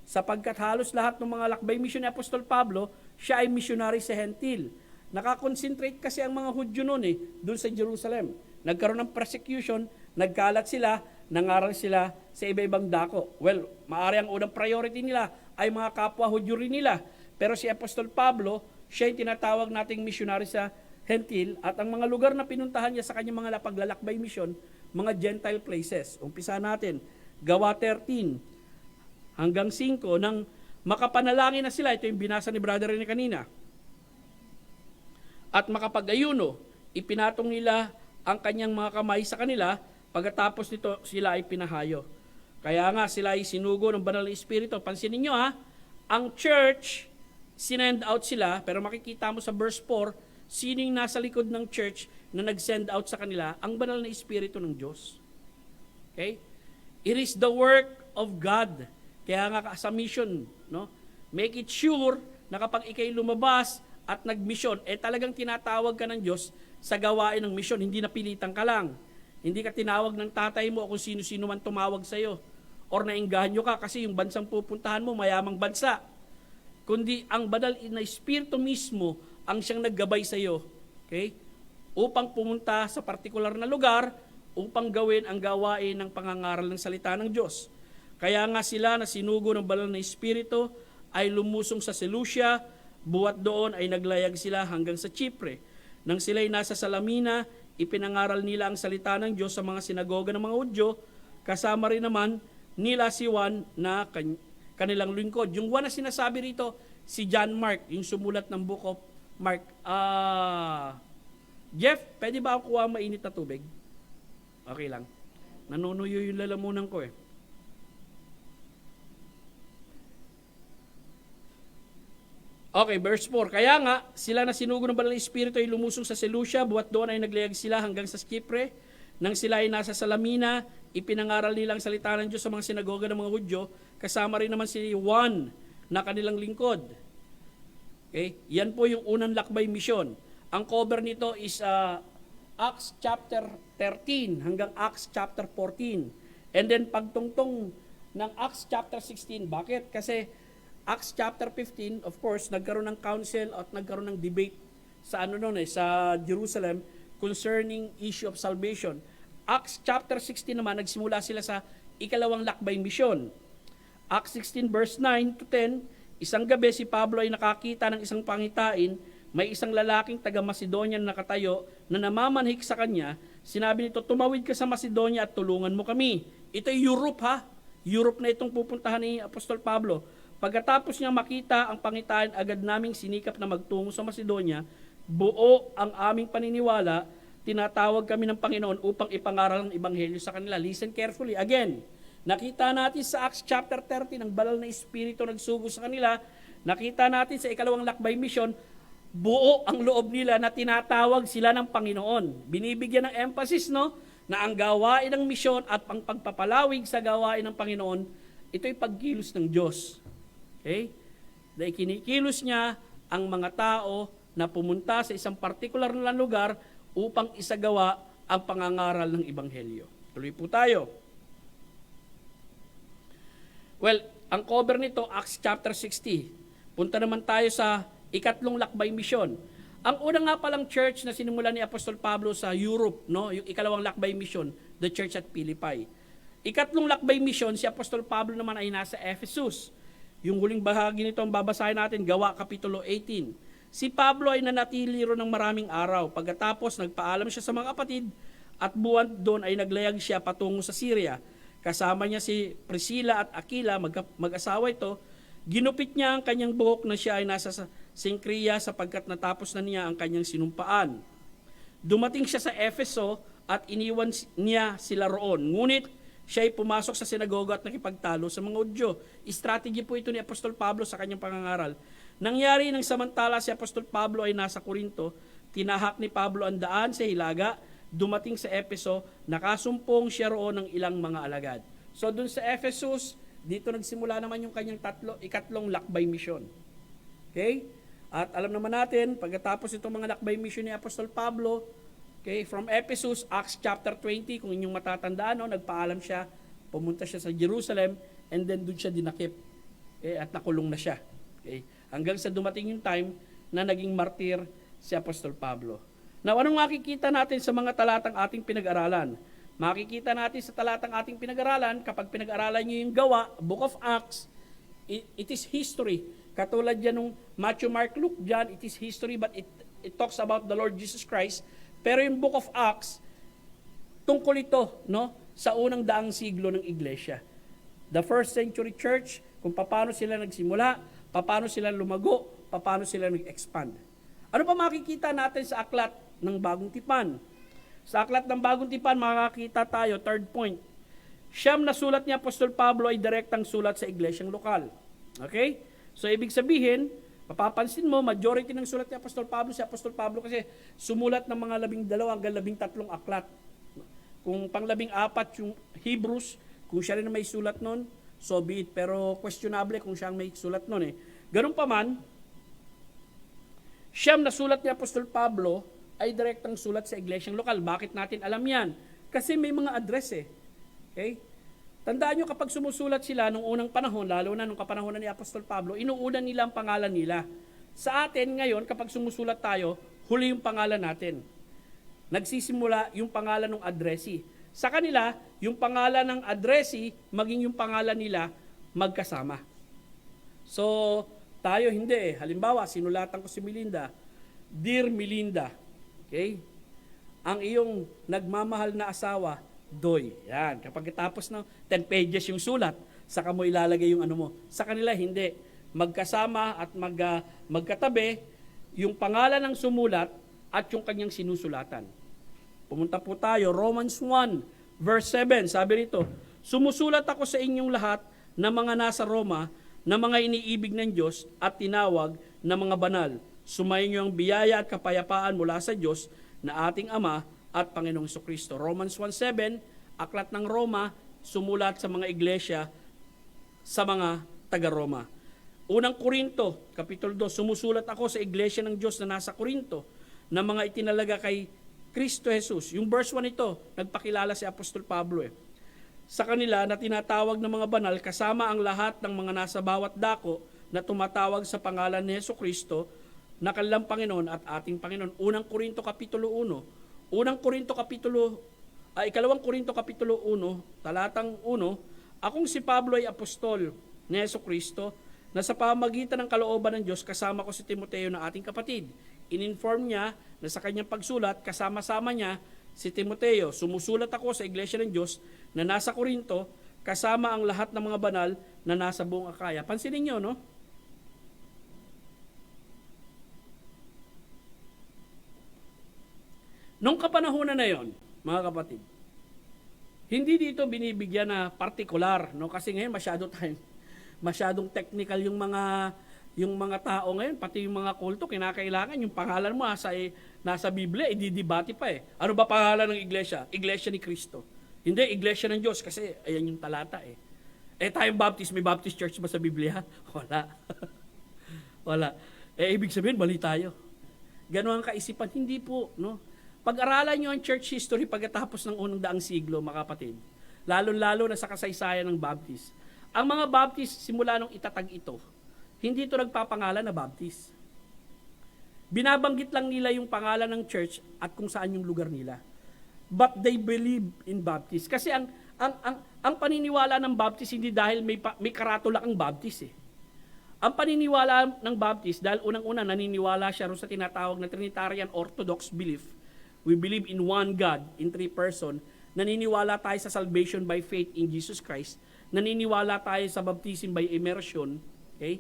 Sapagkat halos lahat ng mga lakbay misyon ni Apostol Pablo, siya ay missionary sa Hentil. Nakakonsentrate kasi ang mga Hudyo noon doon sa Jerusalem. Nagkaroon ng persecution, nagkalat sila, nangaral sila sa iba-ibang dako. Well, maaari ang unang priority nila ay mga kapwa Hudyo rin nila. Pero si Apostol Pablo, siya yung tinatawag nating missionary sa Hentil, at ang mga lugar na pinuntahan niya sa kanyang mga paglalakbay mission, mga Gentile places. Umpisa natin, Gawa 13 hanggang 5, nang makapanalangin na sila, ito yung binasa ni brother ni kanina, at makapag-ayuno, ipinatong nila ang kanyang mga kamay sa kanila, pagkatapos nito sila ay pinahayo. Kaya nga sila ay sinugo ng banal na Espiritu. Pansinin nyo ang church, sinend out sila, pero makikita mo sa verse 4, sining nasa likod ng church na nag-send out sa kanila? Ang banal na Espiritu ng Diyos. Okay? It is the work of God. Kaya nga sa mission, no? Make it sure na kapag ikay lumabas at nag-mission, talagang tinatawag ka ng Diyos sa gawain ng mission. Hindi napilitan ka lang. Hindi ka tinawag ng tatay mo o kung sino-sino man tumawag sa'yo. Or naingganyo ka kasi yung bansang pupuntahan mo, mayamang bansa. Kundi ang banal na Espiritu mismo ang siyang naggabay sa iyo, okay? Upang pumunta sa partikular na lugar, upang gawin ang gawain ng pangangaral ng salita ng Diyos. Kaya nga sila na sinugo ng banal na Espiritu ay lumusong sa Seleucia, buwat doon ay naglayag sila hanggang sa Chipre. Nang sila'y nasa Salamina, ipinangaral nila ang salita ng Diyos sa mga sinagoga ng mga Hudyo, kasama rin naman nila si Juan na kanilang lingkod. Yung Juan na sinasabi rito, si John Mark, yung sumulat ng Book of Mark. Jeff, pwede ba ako kuha mainit na tubig? Okay lang. Nanunuyo yung lalamunan ko . Okay, verse 4. Kaya nga, sila na sinugo ng banal na Espiritu ay lumusong sa Seleucia, buwat doon ay naglayag sila hanggang sa Chipre. Nang sila ay nasa Salamina, ipinangaral nilang salita ng Diyos sa mga sinagoga ng mga Hudyo, kasama rin naman si Juan na kanilang lingkod. Okay? Yan po yung unang lakbay mission. Ang cover nito is Acts chapter 13 hanggang Acts chapter 14. And then pagtungtong ng Acts chapter 16. Bakit? Kasi Acts chapter 15, of course, nagkaroon ng council at nagkaroon ng debate sa sa Jerusalem concerning issue of salvation. Acts chapter 16 naman, nagsimula sila sa ikalawang lakbay mission. Acts 16 verse 9 to 10, isang gabi si Pablo ay nakakita ng isang pangitain, may isang lalaking taga Macedonia na nakatayo na namamanhik sa kanya. Sinabi nito, tumawid ka sa Macedonia at tulungan mo kami. Ito ay Europe Europe na itong pupuntahan ni Apostol Pablo. Pagkatapos niya makita ang pangitain, agad naming sinikap na magtungo sa Macedonia. Buo ang aming paniniwala, tinatawag kami ng Panginoon upang ipangaral ang Ebanghelyo sa kanila. Listen carefully. Again, nakita natin sa Acts chapter 30, ang banal na Espiritu nagsugo sa kanila. Nakita natin sa ikalawang lakbay mission, buo ang loob nila na tinatawag sila ng Panginoon. Binibigyan ng emphasis, na ang gawain ng misyon at ang pagpapalawig sa gawain ng Panginoon, ito'y pagkilos ng Diyos. Okay? Dahil kinikilos niya ang mga tao na pumunta sa isang partikular na lugar upang isagawa ang pangangaral ng Ebanghelyo. Tuloy po tayo. Well, Ang cover nito, Acts chapter 60. Punta naman tayo sa ikatlong lakbay misyon. Ang una nga palang church na sinimula ni Apostol Pablo sa Europe, no? Yung ikalawang lakbay mission, the church at Philippi. Ikatlong lakbay mission, si Apostol Pablo naman ay nasa Ephesus. Yung huling bahagi nito ang babasahin natin, Gawa Kapitulo 18. Si Pablo ay nanatili ro ng maraming araw. Pagkatapos nagpaalam siya sa mga kapatid at buwan doon ay naglayag siya patungo sa Syria. Kasama niya si Priscilla at Aquila, mag-asawa ito. Ginupit niya ang kanyang buhok na siya ay nasa Singkria sapagkat natapos na niya ang kanyang sinumpaan. Dumating siya sa Efeso at iniwan niya sila roon. Ngunit siya ay pumasok sa sinagoga at nakipagtalo sa mga Hudyo. Strategy po ito ni Apostol Pablo sa kanyang pangangaral. Nangyari nang samantala si Apostol Pablo ay nasa Korinto, tinahak ni Pablo ang daan sa Hilaga, dumating sa Efeso, nakasumpong siya roon ng ilang mga alagad. So dun sa Ephesus, dito nagsimula naman yung kanyang ikatlong lakbay mission. Okay? At alam naman natin, pagkatapos itong mga lakbay mission ni Apostol Pablo, okay, from Ephesus, Acts chapter 20, kung inyong matatandaan, no, nagpaalam siya, pumunta siya sa Jerusalem, and then doon siya dinakip. Okay, at nakulong na siya. Okay? Hanggang sa dumating yung time na naging martir si Apostol Pablo. Now, anong makikita natin sa mga talatang ating pinag-aralan? Makikita natin sa talatang ating pinag-aralan, kapag pinag-aralan nyo yung Gawa, Book of Acts, it is history. Katulad yan nung Matthew, Mark, Luke, John, it is history, but it talks about the Lord Jesus Christ. Pero yung Book of Acts, tungkol ito, no, sa unang daang siglo ng iglesia. The first century church, kung paano sila nagsimula, paano sila lumago, paano sila nag-expand. Ano pa makikita natin sa aklat ng Bagong Tipan? Sa aklat ng Bagong Tipan, makakita tayo, third point, siyam na sulat ni Apostol Pablo ay direktang sulat sa iglesyang lokal. Okay? So, ibig sabihin, mapapansin mo, majority ng sulat ni Apostol Pablo, si Apostol Pablo kasi sumulat ng mga 12 hanggang 13 aklat. Kung pang 14 yung Hebrews, kung siya rin may sulat nun, so be it. Pero questionable kung siya may sulat nun eh. Ganun pa man, siyam na sulat ni Apostol Pablo ay direktang sulat sa iglesyang lokal. Bakit natin alam yan? Kasi may mga address eh. Okay? Tandaan nyo kapag sumusulat sila nung unang panahon, lalo na nung kapanahonan ni Apostol Pablo, inuunan nila ang pangalan nila. Sa atin ngayon, kapag sumusulat tayo, huli yung pangalan natin. Nagsisimula yung pangalan ng addressee. Sa kanila, yung pangalan ng addressee, maging yung pangalan nila, magkasama. So, tayo hindi eh. Halimbawa, sinulatan ko si Melinda, Dear Melinda, okay? Ang iyong nagmamahal na asawa, Doy. Yan. Kapag tapos ng 10 pages yung sulat, saka mo ilalagay yung ano mo. Sa kanila, hindi. Magkasama at magkatabi yung pangalan ng sumulat at yung kanyang sinusulatan. Pumunta po tayo, Romans 1, verse 7. Sabi rito, sumusulat ako sa inyong lahat na mga nasa Roma, na mga iniibig ng Diyos at tinawag na mga banal. Sumayin niyo ang biyaya at kapayapaan mula sa Diyos na ating Ama at Panginoong Jesucristo. Romans 1:7, aklat ng Roma, sumulat sa mga iglesia sa mga taga-Roma. Unang Korinto, kapitulo 2, sumusulat ako sa iglesia ng Diyos na nasa Korinto, na mga itinalaga kay Kristo Jesus. Yung verse 1 ito, nagpakilala si Apostol Pablo eh. Sa kanila na tinatawag ng mga banal, kasama ang lahat ng mga nasa bawat dako na tumatawag sa pangalan ni Jesucristo, na kanilang Panginoon at ating Panginoon. Unang Korinto kapitulo 1, ikalawang Korinto kapitulo 1, talatang 1, akong si Pablo ay apostol ni Jesucristo, na sa pamagitan ng kalooban ng Diyos, kasama ko si Timoteo na ating kapatid. In-inform niya na sa kanyang pagsulat, kasama-sama niya si Timoteo. Sumusulat ako sa iglesia ng Diyos na nasa Korinto, kasama ang lahat ng mga banal na nasa buong Akaya. Pansinin niyo, no? Nung kapanahunan na yon, mga kapatid, hindi dito binibigyan na partikular, no? Kasi ngayon masyadong technical yung mga tao ngayon, pati yung mga kulto, kinakailangan yung pangalan mo nasa Biblia, ididibati pa eh. Ano ba pangalan ng iglesia? Iglesia ni Kristo. Hindi, iglesia ng Diyos, kasi ayan yung talata eh. Tayong Baptist, may Baptist church ba sa Biblia? Wala. Wala. Ibig sabihin, mali tayo. Ganon ang kaisipan. Hindi po, no? Pag-aralan nyo ang church history pagkatapos ng unang daang siglo, mga kapatid. Lalo-lalo na sa kasaysayan ng Baptist. Ang mga Baptist, simula nung itatag ito, hindi ito nagpapangalan na Baptist. Binabanggit lang nila yung pangalan ng church at kung saan yung lugar nila. But they believe in Baptist. Kasi ang paniniwala ng Baptist hindi dahil may karatula ang Baptist eh. Ang paniniwala ng Baptist, dahil unang-una naniniwala siya sa tinatawag na Trinitarian Orthodox belief. We believe in one God, in three person. Naniniwala tayo sa salvation by faith in Jesus Christ. Naniniwala tayo sa baptism by immersion. Okay?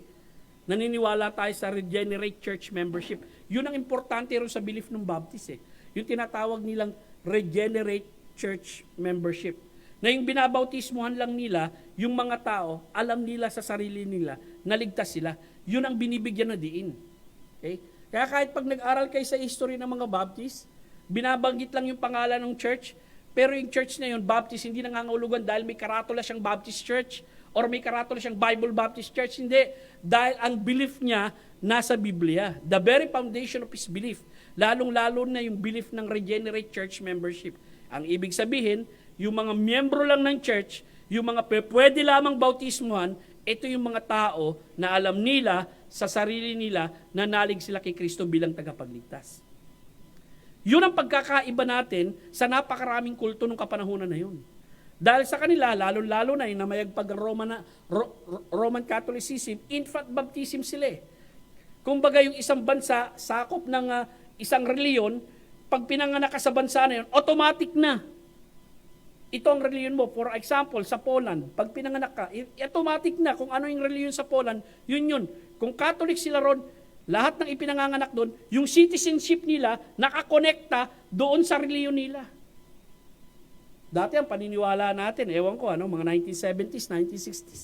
Naniniwala tayo sa regenerate church membership. Yun ang importante rin sa belief ng Baptist eh. Yung tinatawag nilang regenerate church membership. Na yung binabautismuhan lang nila, yung mga tao, alam nila sa sarili nila, naligtas sila. Yun ang binibigyan na diin. Okay? Kaya kahit pag nag-aral kayo sa history ng mga Baptist, binabanggit lang yung pangalan ng church, pero yung church na yun, Baptist, hindi nangangahulugan dahil may karatula siyang Baptist church or may karatula siyang Bible Baptist church. Hindi. Dahil ang belief niya nasa Biblia. The very foundation of his belief. Lalong-lalo na yung belief ng regenerate church membership. Ang ibig sabihin, yung mga miyembro lang ng church, yung mga pwede lamang bautismuhan, ito yung mga tao na alam nila sa sarili nila na nalig sila kay Kristo bilang tagapagligtas. Yun ang pagkakaiba natin sa napakaraming kulto ng kapanahunan na yun. Dahil sa kanila, lalo-lalo na yung namayagpag Roman Catholicism, infant baptism sila eh. Kumbaga yung isang bansa, sakop ng isang reliyon, pag pinanganak ka sa bansa na yun, automatic na. Ito ang reliyon mo. For example, sa Poland, pag pinanganak ka, automatic na kung ano yung reliyon sa Poland, yun. Kung Catholic sila ron, lahat ng ipinanganganak doon, yung citizenship nila, nakakonekta doon sa reliyon nila. Dati ang paniniwala natin, ewan ko, mga 1970s, 1960s.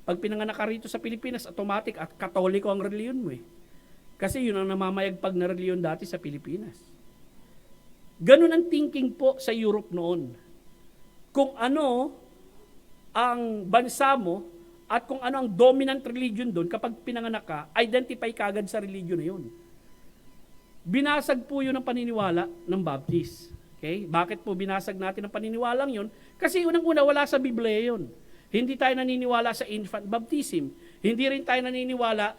Pag pinanganak ka rito sa Pilipinas, automatic at katoliko ang reliyon mo eh. Kasi yun ang namamayagpag na reliyon dati sa Pilipinas. Ganun ang thinking po sa Europe noon. Kung ano ang bansa mo at kung ano ang dominant religion doon, kapag pinanganak ka, identify ka agad sa religion na yun. Binasag po yun ang paniniwala ng Baptist. Okay? Bakit po binasag natin ang paniniwalang yun? Kasi unang-una, wala sa Biblia yun. Hindi tayo naniniwala sa infant baptism. Hindi rin tayo naniniwala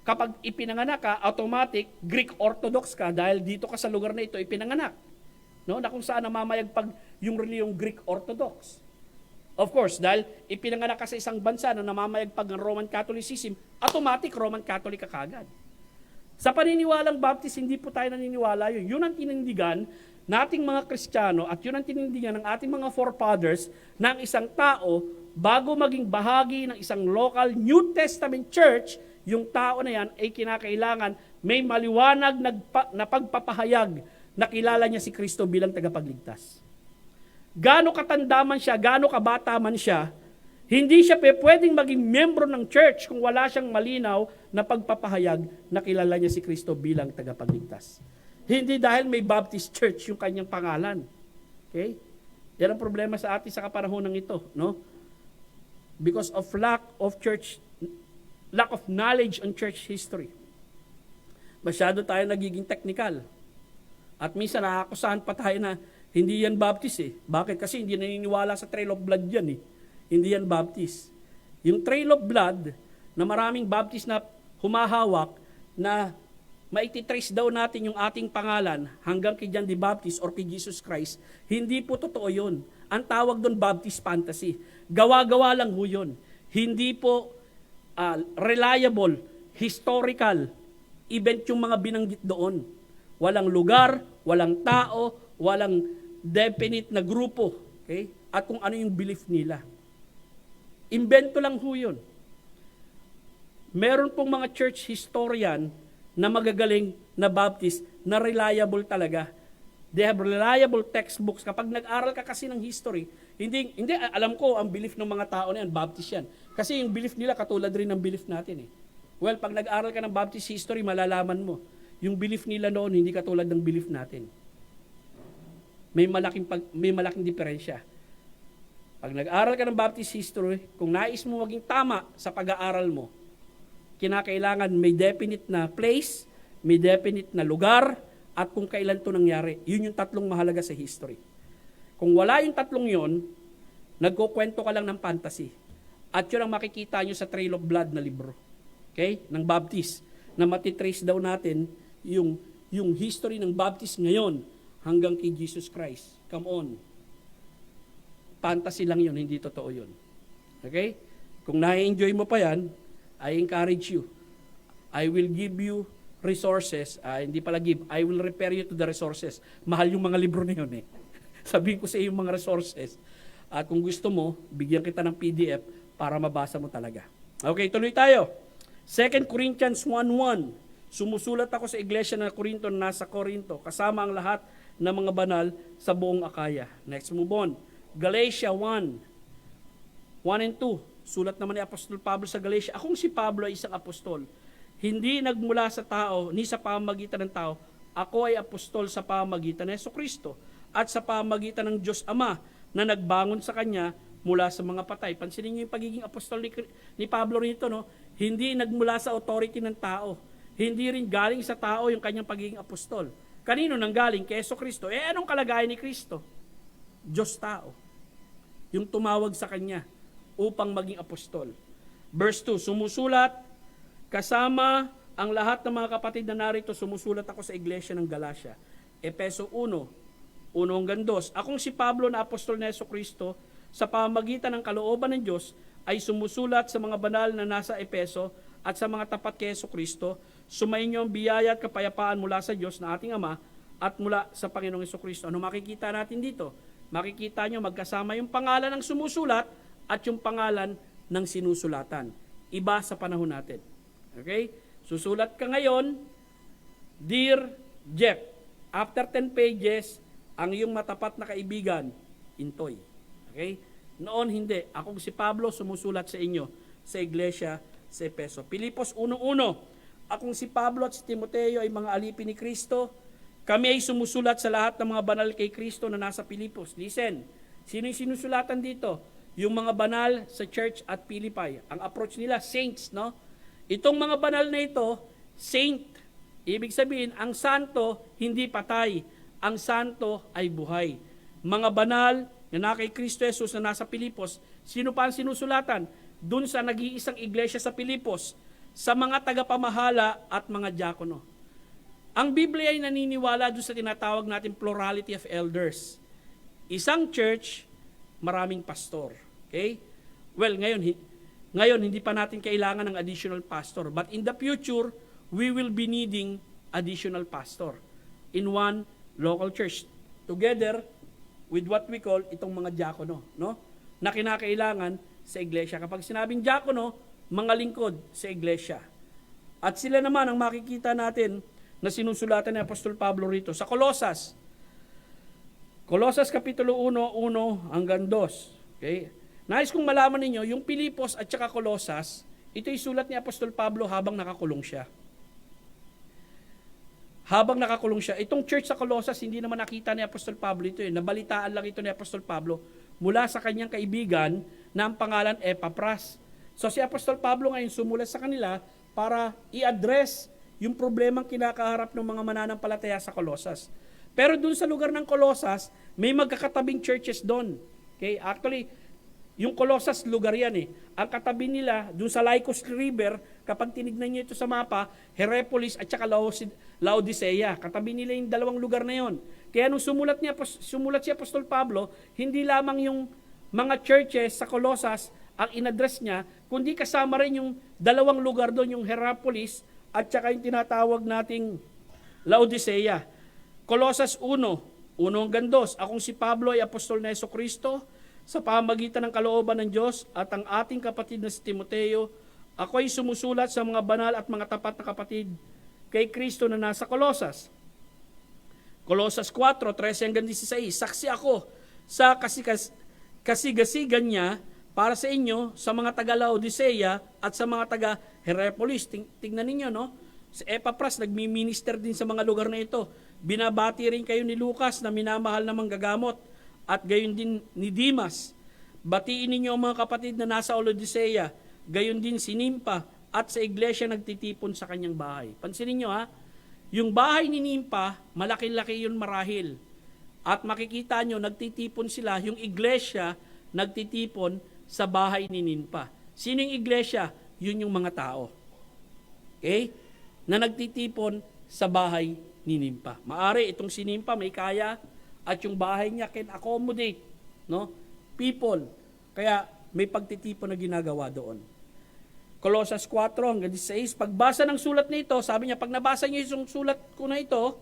kapag ipinanganak ka, automatic, Greek Orthodox ka dahil dito ka sa lugar na ito ipinanganak. No? Na kung saan namamayagpag yung reliyong Greek Orthodox. Of course, dahil ipinanganak ka sa isang bansa na namamayagpag ng Roman Catholicism, automatic Roman Catholic ka kagad. Sa paniniwalang Baptist, hindi po tayo naniniwala yun. Yun ang tinindigan nating mga Kristiyano at yun ang tinindigan ng ating mga forefathers na ang isang tao, bago maging bahagi ng isang local New Testament church, yung tao na yan ay kinakailangan may maliwanag na pagpapahayag na kilala niya si Kristo bilang tagapagligtas. Gaano katanda man siya, gaano kabata man siya, hindi siya pwedeng maging membro ng church kung wala siyang malinaw na pagpapahayag na kilala niya si Kristo bilang tagapagligtas. Hindi dahil may Baptist church yung kanyang pangalan. Okay? Yan ang problema sa atin sa kapanahon ito, no? Because of lack of knowledge on church history. Masyado tayo nagiging technical. At minsan nakakusahan pa tayo na hindi yan Baptist eh. Bakit? Kasi hindi naniniwala sa trail of blood yan eh. Hindi yan Baptist. Yung trail of blood na maraming Baptist na humahawak na maititrace daw natin yung ating pangalan hanggang kay John the Baptist or kay Jesus Christ, hindi po totoo yun. Ang tawag doon Baptist fantasy. Gawa-gawa lang ho yun. Hindi po reliable, historical event yung mga binanggit doon. Walang lugar, walang tao, walang definite na grupo. Okay? At kung ano yung belief nila. Invento lang ho yun. Meron pong mga church historian na magagaling na Baptist na reliable talaga. They have reliable textbooks. Kapag nag-aral ka kasi ng history, hindi alam ko ang belief ng mga tao na yan, Baptist yan. Kasi yung belief nila katulad rin ng belief natin eh. Well, pag nag-aral ka ng Baptist history, malalaman mo. Yung belief nila noon, hindi katulad ng belief natin. May malaking diferensya. Pag nag-aral ka ng Baptist history, kung nais mo maging tama sa pag-aaral mo, kinakailangan may definite na place, may definite na lugar, at kung kailan ito nangyari. Yun yung tatlong mahalaga sa history. Kung wala yung tatlong yon, nagkukwento ka lang ng fantasy. At yun ang makikita nyo sa Trail of Blood na libro. Okay? Ng Baptist. Na matitrace daw natin yung history ng Baptist ngayon hanggang kay Jesus Christ. Come on. Fantasy lang yun, hindi totoo yun. Okay? Kung na-enjoy mo pa yan, I encourage you. I will give you resources. Hindi pala give. I will refer you to the resources. Mahal yung mga libro na yun eh. Sabihin ko sa iyo yung mga resources. At kung gusto mo, bigyan kita ng PDF para mabasa mo talaga. Okay, tuloy tayo. 2 Corinthians 1:1. Sumusulat ako sa iglesia ng Corinto na nasa Corinto, kasama ang lahat ng mga banal sa buong Akaya. Next, move on. Galatia 1:1 and 2. Sulat naman ni Apostol Pablo sa Galatia, akong si Pablo ay isang apostol. Hindi nagmula sa tao, ni sa pamamagitan ng tao. Ako ay apostol sa pamamagitan ng Jesucristo at sa pamamagitan ng Diyos Ama na nagbangon sa Kanya mula sa mga patay. Pansinin niyo yung pagiging apostol ni Pablo rito, no? Hindi nagmula sa authority ng tao. Hindi rin galing sa tao yung kanyang pagiging apostol. Kanino nang galing? Kay Jesucristo. Anong kalagayan ni Kristo? Diyos tao. Yung tumawag sa Kanya upang maging apostol. Verse 2, sumusulat, kasama ang lahat ng mga kapatid na narito, sumusulat ako sa iglesia ng Galatia. Efeso 1:1 hanggang 2. Akong si Pablo na apostol na Jesucristo, sa pamamagitan ng kalooban ng Diyos, ay sumusulat sa mga banal na nasa Efeso at sa mga tapat kay Jesucristo, sumainyo ang biyaya at kapayapaan mula sa Diyos na ating Ama at mula sa Panginoong Jesucristo. Ano makikita natin dito? Makikita nyo magkasama yung pangalan ng sumusulat at yung pangalan ng sinusulatan. Iba sa panahon natin. Okay? Susulat ka ngayon, Dear Jeff, after 10 pages, ang iyong matapat na kaibigan, Intoy. Okay? Noon hindi. Akong si Pablo sumusulat sa inyo sa iglesia sa Efeso. Pilipos 1:1. Akong si Pablo at si Timoteo ay mga alipin ni Kristo. Kami ay sumusulat sa lahat ng mga banal kay Kristo na nasa Pilipos. Listen, sino yung sinusulatan dito? Yung mga banal sa church at Philippi. Ang approach nila, saints, no? Itong mga banal na ito, saint. Ibig sabihin, ang santo hindi patay. Ang santo ay buhay. Mga banal na kay Kristo Jesus na nasa Pilipos, sino pa ang sinusulatan? Doon sa nag-iisang iglesia sa Pilipos, sa mga tagapamahala at mga diakono. Ang Biblia ay naniniwala doon sa tinatawag natin plurality of elders. Isang church, maraming pastor. Okay? Well, ngayon hindi pa natin kailangan ng additional pastor. But in the future, we will be needing additional pastor in one local church. Together with what we call itong mga diakono, no? Na kinakailangan sa iglesia. Kapag sinabing diakono, mga lingkod sa iglesia. At sila naman ang makikita natin na sinusulatan ni Apostol Pablo rito sa Colosas. Colosas Kapitulo 1:1 hanggang 2. Okay? Nais kong malaman ninyo, yung Pilipos at saka Colosas, ito'y sulat ni Apostol Pablo habang nakakulong siya. Habang nakakulong siya. Itong church sa Colosas, hindi naman nakita ni Apostol Pablo ito. Nabalitaan lang ito ni Apostol Pablo mula sa kanyang kaibigan na ang pangalan Epapras. So si Apostol Pablo ngayon sumulat sa kanila para i-address yung problemang kinakaharap ng mga mananampalataya sa Colosas. Pero dun sa lugar ng Colosas, may magkakatabing churches doon. Okay? Actually, yung Colosas lugar yan eh. Ang katabi nila, dun sa Lycus River, kapag tinignan niyo ito sa mapa, Hierapolis at saka Laodicea. Katabi nila yung dalawang lugar na yon. Kaya nung sumulat si Apostol Pablo, hindi lamang yung mga churches sa Colosas ang inaddress niya, kundi kasama rin yung dalawang lugar doon, yung Hierapolis at saka yung tinatawag nating Laodicea. Colosas 1:1 hanggang 2. Akong si Pablo ay apostol na Jesucristo sa pamamagitan ng kalooban ng Diyos at ang ating kapatid na si Timoteo. Ako ay sumusulat sa mga banal at mga tapat na kapatid kay Kristo na nasa Colosas. Colosas 4:13 hanggang 16. Saksi ako sa kasigasigan niya para sa inyo, sa mga taga-Laodicea at sa mga taga-Hierapolis. Tingnan ninyo, no? Si Epapras, nagmi-minister din sa mga lugar na ito. Binabati rin kayo ni Lucas na minamahal na manggagamot at gayon din ni Dimas. Batiin ninyo ang mga kapatid na nasa Laodicea, gayon din si Nimpa at sa iglesia nagtitipon sa kanyang bahay. Pansinin nyo ha, yung bahay ni Nimpa, malaki-laki yun marahil. At makikita nyo, nagtitipon sila, yung iglesia nagtitipon sa bahay ni Nimpa. Sino yung iglesia? Yun yung mga tao. Okay? Na nagtitipon sa bahay ni Nimpa. Maari itong si Nimpa may kaya at yung bahay niya can accommodate, no? People. Kaya may pagtitipon na ginagawa doon. Colossus 4 hanggang 16, pagbasa ng sulat nito, sabi niya, pag nabasa niyo yung sulat ko na ito,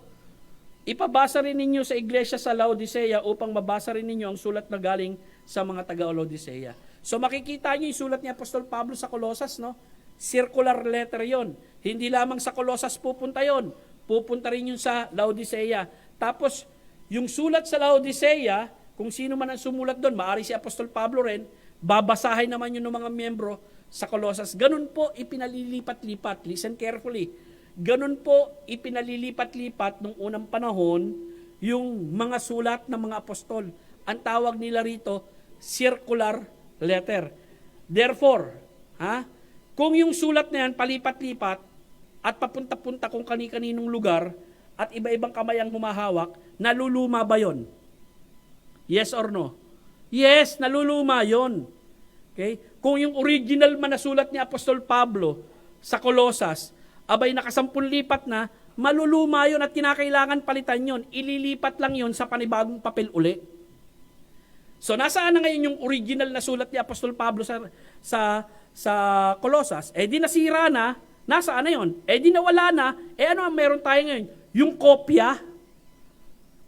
ipabasa rin ninyo sa iglesia sa Laodicea upang mabasa rin ninyo ang sulat na galing sa mga taga-Laodicea. So makikita niyo yung sulat ni Apostol Pablo sa Colossus, no? Circular letter yon. Hindi lamang sa Colossus pupunta yon. Pupunta rin yun sa Laodicea. Tapos, yung sulat sa Laodicea, kung sino man ang sumulat doon, maari si Apostol Pablo rin, babasahin naman yun ng mga miyembro sa Colossus. Ganun po ipinalilipat-lipat. Listen carefully. Ganun po ipinalilipat-lipat nung unang panahon yung mga sulat ng mga apostol. Ang tawag nila rito, circular letter. Therefore, kung yung sulat na yan palipat-lipat at papunta-punta kung kani-kaninong lugar at iba-ibang kamay ang humahawak, naluluma ba yon? Yes or no? Yes, naluluma yon. Okay? Kung yung original man na sulat ni Apostol Pablo sa Colossus, abay nakasampung lipat na, maluluma yon at kinakailangan palitan yon. Ililipat lang yon sa panibagong papel uli. So nasaan na ngayon yung original na sulat ni Apostol Pablo sa Colossus? Eh di nasira na, nasaan na yon? Eh di nawala na, ano ang meron tayo ngayon? Yung kopya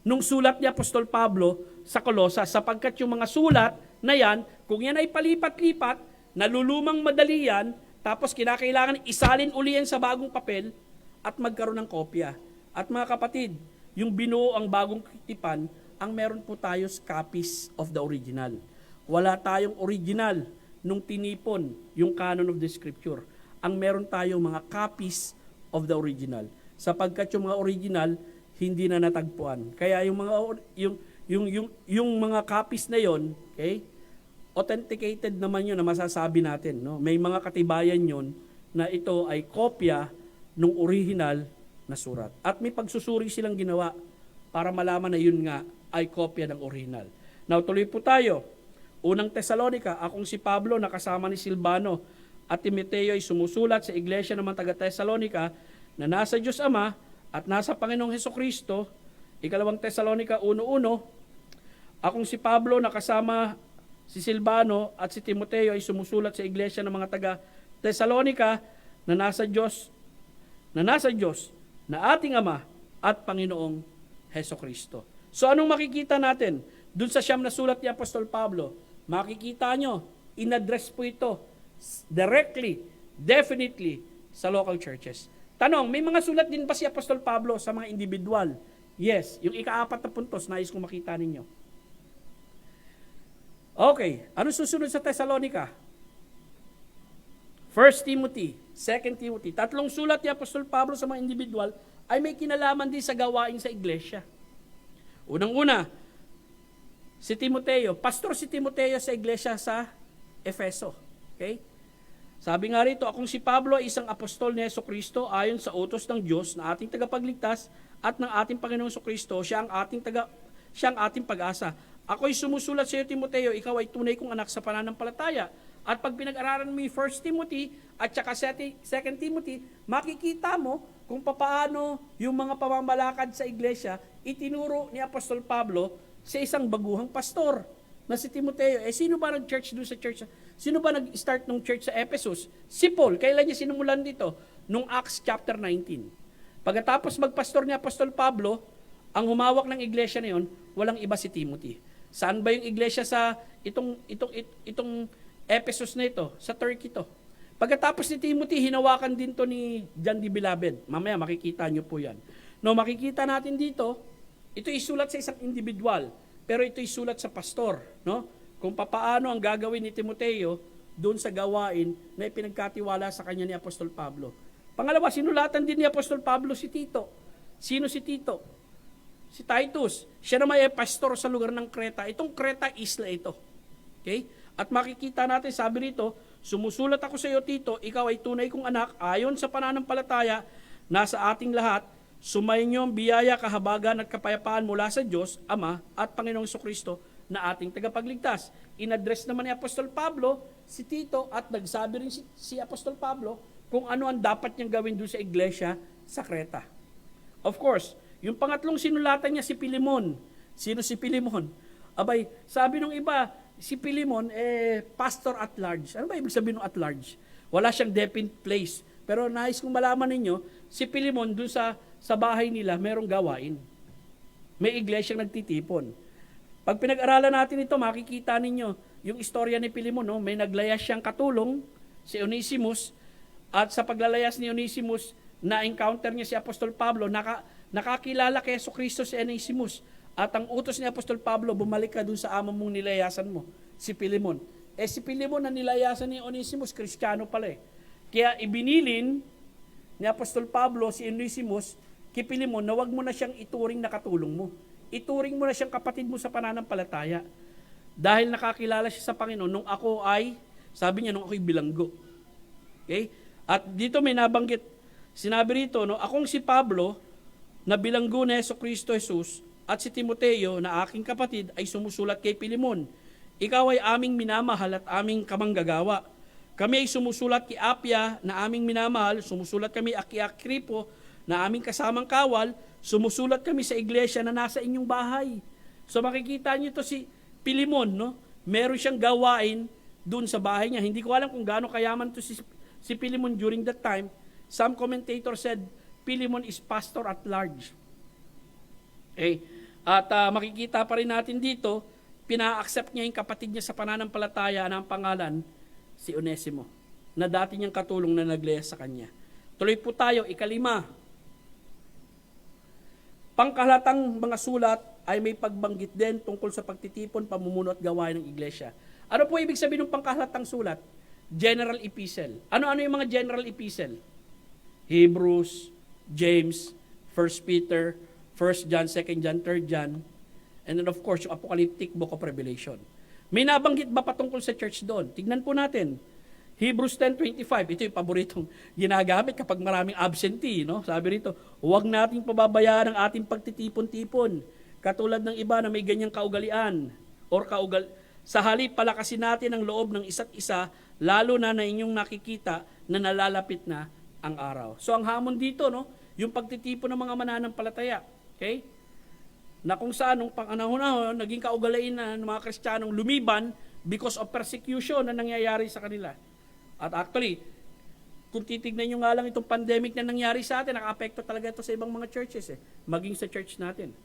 nung sulat ni Apostol Pablo sa Colossus, sapagkat yung mga sulat na yan, kung yan ay palipat-lipat, nalulumang madali yan, tapos kinakailangan isalin uli yan sa bagong papel at magkaroon ng kopya. At mga kapatid, yung binuo ang bagong tipan, ang meron po tayo copies of the original. Wala tayong original nung tinipon yung canon of the scripture. Ang meron tayong mga copies of the original. Sapagkat yung mga original, hindi na natagpuan. Kaya yung mga yung mga copies na yon, okay? Authenticated naman yun na masasabi natin, no? May mga katibayan yon na ito ay kopya ng original na surat. At may pagsusuri silang ginawa para malaman na yun nga ay kopya ng original. Now, tuloy po tayo. Unang Tesalonica, akong si Pablo na kasama ni Silvano at Timoteo ay sumusulat sa iglesia ng mga taga-Tesalonica na nasa Diyos Ama at nasa Panginoong Hesukristo. Ikalawang Tesalonica 1:1, akong si Pablo na kasama si Silvano at si Timoteo ay sumusulat sa iglesia ng mga taga-Tesalonica na nasa Diyos na ating Ama at Panginoong Hesukristo. So anong makikita natin? Dun sa siyam na sulat ni Apostol Pablo, makikita nyo, in-address po ito directly, definitely, sa local churches. Tanong, may mga sulat din ba si Apostol Pablo sa mga individual? Yes, yung ika-4 na puntos, nais kong makita ninyo. Okay, ano susunod sa Thessalonica? 1 Timothy, 2 Timothy. Tatlong sulat ni Apostol Pablo sa mga individual ay may kinalaman din sa gawain sa iglesia. Unang-una, si Timoteo, pastor si Timoteo sa iglesia sa Efeso. Okay? Sabi nga rito, akong si Pablo ay isang apostol ni Hesukristo ayon sa utos ng Diyos na ating tagapagligtas at ng ating Panginoong Hesukristo, siya ang ating pag-asa. Ako'y sumusulat sa iyo, Timoteo, ikaw ay tunay kong anak sa pananampalataya. At pag pinag-aralan mo yung 1 Timothy at saka 2 Timothy, makikita mo kung paano yung mga pamamalakad sa iglesia itinuro ni Apostol Pablo sa isang baguhang pastor na si Timoteo. Sino ba nag-church doon sa church? Sino ba nag-start ng church sa Ephesus? Si Paul. Kailan niya sinumulan dito? Nung Acts chapter 19. Pagkatapos magpastor ni Apostol Pablo, ang humawak ng iglesia na yon, walang iba si Timothy. Saan ba yung iglesia sa itong Ephesus na ito? Sa Turkey to. Pagkatapos ni Timothy, hinawakan din to ni John the Beloved. Mamaya makikita nyo po yan. No, makikita natin dito, ito isulat sa isang individual, pero ito isulat sa pastor, no? Kung papaano ang gagawin ni Timoteo doon sa gawain na ipinagkatiwala sa kanya ni Apostol Pablo. Pangalawa, sinulatan din ni Apostol Pablo si Tito. Sino si Tito? Si Titus. Siya naman ay pastor sa lugar ng Creta. Itong Creta, isla ito. Okay? At makikita natin, sabi rito, sumusulat ako sa iyo, Tito, ikaw ay tunay kong anak, ayon sa pananampalataya, nasa ating lahat, sumayin niyo ang biyaya, kahabagan at kapayapaan mula sa Diyos, Ama at Panginoong Hesukristo na ating tagapagligtas. In-address naman ni Apostol Pablo si Tito at nagsabi rin si Apostol Pablo kung ano ang dapat niyang gawin doon sa iglesia sa Creta. Of course, yung pangatlong sinulatan niya si Pilimon. Sino si Pilimon? Abay, sabi nung iba, si Pilimon, pastor at large. Ano ba ibig sabihin ng at large? Wala siyang definite place. Pero nais kong malaman ninyo, si Pilimon, dun sa bahay nila, merong gawain. May iglesyang nagtitipon. Pag pinag-aralan natin ito, makikita ninyo yung istorya ni Pilimon. No? May naglayas siyang katulong, si Onesimus, at sa paglalayas ni Onesimus, na-encounter niya si Apostol Pablo, nakakilala kay Jesucristo si Onesimus. At ang utos ni Apostol Pablo, bumalik ka dun sa amo mong nilayasan mo, si Pilimon. Si Pilimon na nilayasan ni Onesimus, Kristiyano pala eh. Kaya ibinilin ni Apostol Pablo si Onesimus kay Pilimon na wag mo na siyang ituring na katulong mo. Ituring mo na siyang kapatid mo sa pananampalataya. Dahil nakakilala siya sa Panginoon, nung ako ay, sabi niya, nung ako'y bilanggo. Okay? At dito may nabanggit, sinabi rito, no, akong si Pablo, na bilanggo ni Jesucristo Jesus, at si Timoteo na aking kapatid ay sumusulat kay Pilimon. Ikaw ay aming minamahal at aming kamanggagawa. Kami ay sumusulat kay Apia na aming minamahal, sumusulat kami kay Akripo na aming kasamang kawal, sumusulat kami sa iglesia na nasa inyong bahay. So makikita niyo to si Pilimon, no? Meron siyang gawain dun sa bahay niya. Hindi ko alam kung gaano kayaman to si Pilimon during that time. Some commentator said Pilimon is pastor at large. Okay? At makikita pa rin natin dito, pina-accept niya yung kapatid niya sa pananampalataya na ang pangalan, si Onesimo, na dati niyang katulong na naglayas sa kanya. Tuloy po tayo, 5. Pangkahalatang mga sulat ay may pagbanggit din tungkol sa pagtitipon, pamumuno at gawain ng iglesia. Ano po ibig sabihin ng pangkahalatang sulat? General epistle. Ano-ano yung mga general epistle? Hebrews, James, 1 Peter, 1 John, 2 John, 3 John, and then of course, yung apocalyptic book of Revelation. May nabanggit ba patungkol sa church doon? Tignan po natin. Hebrews 10:25, ito yung paboritong ginagamit kapag maraming absentee. No? Sabi rito, huwag nating pababayaan ang ating pagtitipon-tipon, katulad ng iba na may ganyang kaugalian, sa halip palakasin natin ang loob ng isa't isa, lalo na inyong nakikita na nalalapit na ang araw. So ang hamon dito, no, yung pagtitipon ng mga mananampalataya. Okay? Na kung saan, nung panahon naging kaugalain na ng mga Kristiyanong lumiban because of persecution na nangyayari sa kanila. At actually, kung titignan nyo nga lang itong pandemic na nangyari sa atin, naka-apekto talaga ito sa ibang mga churches, maging sa church natin.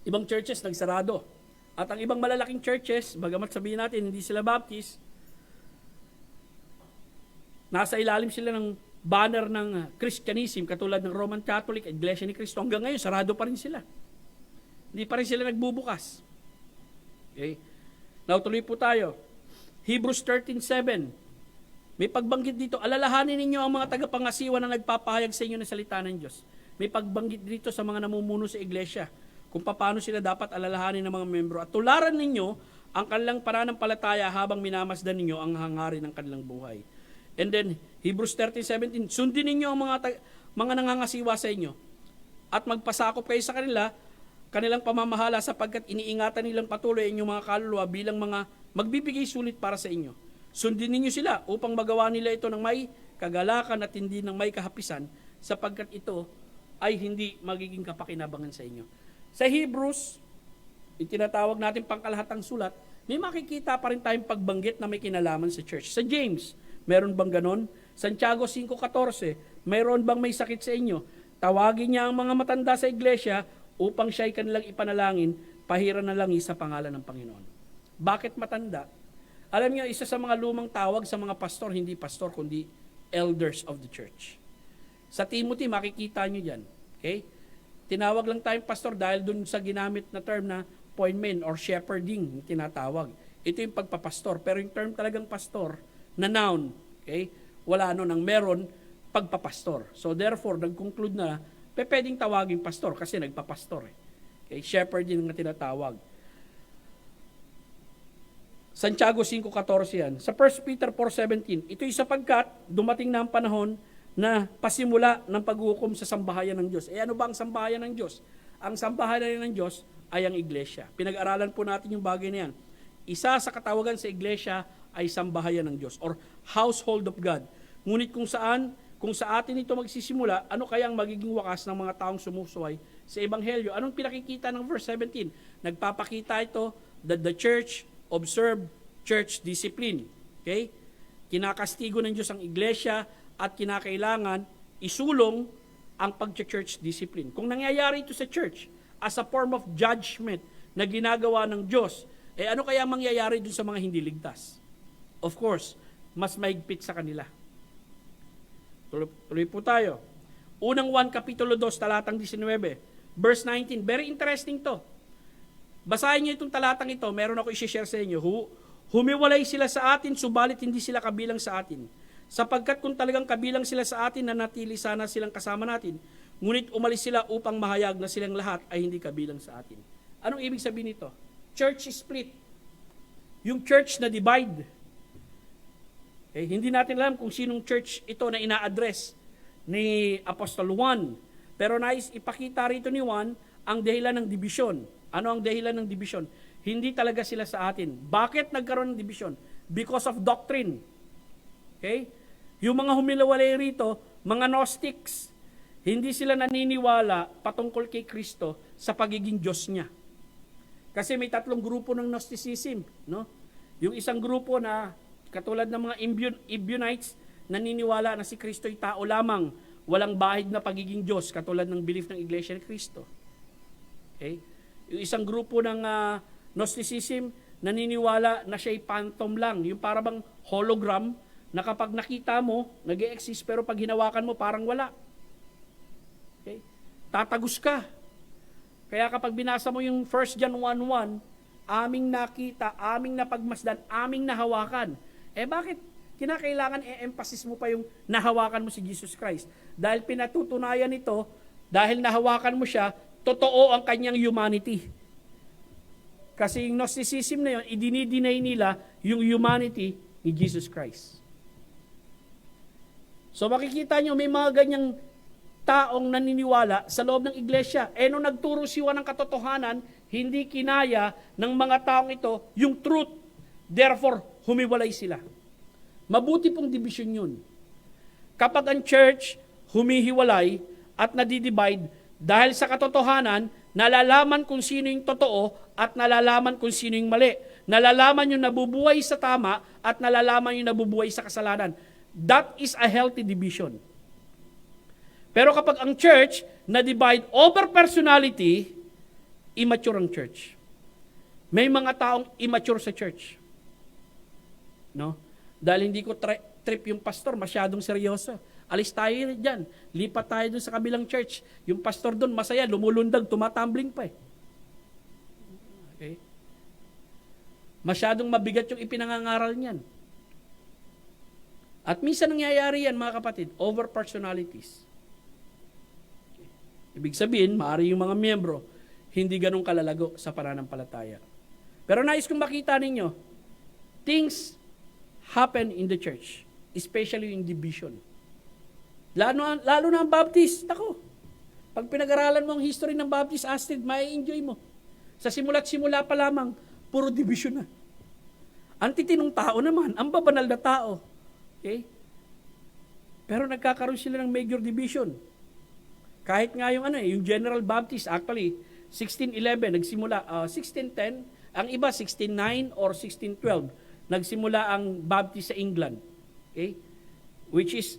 Ibang churches nagsarado. At ang ibang malalaking churches, bagamat sabihin natin, hindi sila Baptist, nasa ilalim sila ng banner ng Christianism, katulad ng Roman Catholic, Iglesia ni Cristo. Hanggang ngayon, sarado pa rin sila. Hindi pa rin sila nagbubukas. Okay? Now, tuloy po tayo. Hebrews 13:7. May pagbanggit dito, alalahanin ninyo ang mga tagapangasiwa na nagpapahayag sa inyo ng salita ng Diyos. May pagbanggit dito sa mga namumuno sa iglesia, kung paano sila dapat alalahanin ng mga membro. At tularan ninyo ang kanilang pananampalataya habang minamasdan ninyo ang hangarin ng kanilang buhay. And then, Hebrews 13:17, sundin ninyo ang mga nangangasiwa sa inyo at magpasakop kayo sa kanilang pamamahala sapagkat iniingatan nilang patuloy ang inyong mga kaluluwa bilang mga magbibigay sulit para sa inyo. Sundin ninyo sila upang magawa nila ito ng may kagalakan at hindi ng may kahapisan sapagkat ito ay hindi magiging kapakinabangan sa inyo. Sa Hebrews, itinatawag natin pangkalahatang sulat, may makikita pa rin tayong pagbanggit na may kinalaman sa church. Sa James, meron bang ganon? Santiago 5:14, mayroon bang may sakit sa inyo? Tawagin niya ang mga matanda sa iglesia upang siya'y kanilang ipanalangin, pahiran na langis sa pangalan ng Panginoon. Bakit matanda? Alam niyo, isa sa mga lumang tawag sa mga pastor, hindi pastor, kundi elders of the church. Sa Timothy, makikita niyo dyan. Okay? Tinawag lang tayong pastor dahil dun sa ginamit na term na appointment or shepherding, tinatawag. Ito yung pagpapastor. Pero yung term talagang pastor, na noun, okay? Wala nang meron pagpapastor. So therefore, nag-conclude na pwedeng tawagin pastor kasi nagpapastor. Okay? Shepherding na tinatawag. Santiago 5:14 yan. Sa 1 Peter 4:17, ito'y sapagkat dumating na ang panahon na pasimula ng paghukom sa sambahayan ng Diyos. Ano ba ang sambahayan ng Diyos? Ang sambahayan ng Diyos, ay ang iglesia. Pinag-aralan po natin yung bagay na yan. Isa sa katawagan sa iglesia ay sambahayan ng Diyos or household of God. Ngunit kung sa atin ito magsisimula, ano kaya ang magiging wakas ng mga taong sumusuway sa Ebanghelyo? Anong pinakikita ng verse 17? Nagpapakita ito that the church observe church discipline. Okay? Kinakastigo ng Diyos ang iglesia at kinakailangan isulong ang pag-church discipline. Kung nangyayari ito sa church as a form of judgment na ginagawa ng Diyos, ano kaya mangyayari dun sa mga hindi ligtas? Of course, mas mahigpit sa kanila. Tuloy po tayo. Unang 1, Kapitulo 2, talatang 19, verse 19. Very interesting to. Basahin niyo itong talatang ito. Meron ako i-share sa inyo. Humiwalay sila sa atin, subalit hindi sila kabilang sa atin. Sapagkat kung talagang kabilang sila sa atin, nanatili sana silang kasama natin. Ngunit umalis sila upang mahayag na silang lahat ay hindi kabilang sa atin. Anong ibig sabihin nito? Church split. Yung church na divide. Hindi natin alam kung sinong church ito na ina-address ni Apostol Juan. Pero nais ipakita rito ni Juan ang dahilan ng division. Ano ang dahilan ng division? Hindi talaga sila sa atin. Bakit nagkaroon ng division? Because of doctrine. Okay? Yung mga humilawalay rito, mga Gnostics, hindi sila naniniwala patungkol kay Kristo sa pagiging Diyos niya. Kasi may 3 grupo ng Gnosticism. No? Yung isang grupo na katulad ng mga Ebionites, naniniwala na si Kristo'y tao lamang, walang bahid na pagiging Diyos, katulad ng belief ng Iglesia ni Kristo. Okay? Yung isang grupo ng Gnosticism, naniniwala na siya'y phantom lang, yung parang hologram, na kapag nakita mo, nag-e-exist, pero pag hinawakan mo, parang wala. Okay? Tatagos ka. Kaya kapag binasa mo yung 1 John 1:1, aming nakita, aming napagmasdan, aming nahawakan. Bakit kinakailangan emphasis mo pa yung nahawakan mo si Jesus Christ? Dahil pinatutunayan ito, dahil nahawakan mo siya, totoo ang kanyang humanity. Kasi yung Gnosticism na yun, idinideny nila yung humanity ni Jesus Christ. So makikita nyo, may mga ganyang taong naniniwala sa loob ng iglesia. Nung nagturo si Juan ng katotohanan, hindi kinaya ng mga taong ito yung truth. Therefore, humiwalay sila. Mabuti pong division yun. Kapag ang church humihiwalay at nadidivide, dahil sa katotohanan, nalalaman kung sino yung totoo at nalalaman kung sino yung mali. Nalalaman yung nabubuhay sa tama at nalalaman yung nabubuhay sa kasalanan. That is a healthy division. Pero kapag ang church na-divide over personality, immature ang church. May mga taong immature sa church. No? Dahil hindi ko trip yung pastor, masyadong seryoso. Alis tayo dyan. Lipat tayo dun sa kabilang church. Yung pastor dun, masaya, lumulundag, tumatumbling pa eh. Okay? Masyadong mabigat yung ipinangangaral niyan. At minsan nangyayari yan, mga kapatid, over personalities. Ibig sabihin, maaari yung mga miyembro, hindi ganun kalalago sa pananampalataya. Pero nais kong makita ninyo, things happen in the church, especially in division. Lalo na ang Baptist. Ako, pag pinag-aralan mo ang history ng Baptist, Astrid, mai-enjoy mo. Sa simula't simula pa lamang, puro division na. Ang titinong tao naman, ang babanal na tao. Okay? Pero nagkakaroon sila ng major division. Kahit nga yung General Baptist, actually, 1611, nagsimula, 1610, ang iba 1609 or 1612, nagsimula ang Baptist sa England. Okay? Which is,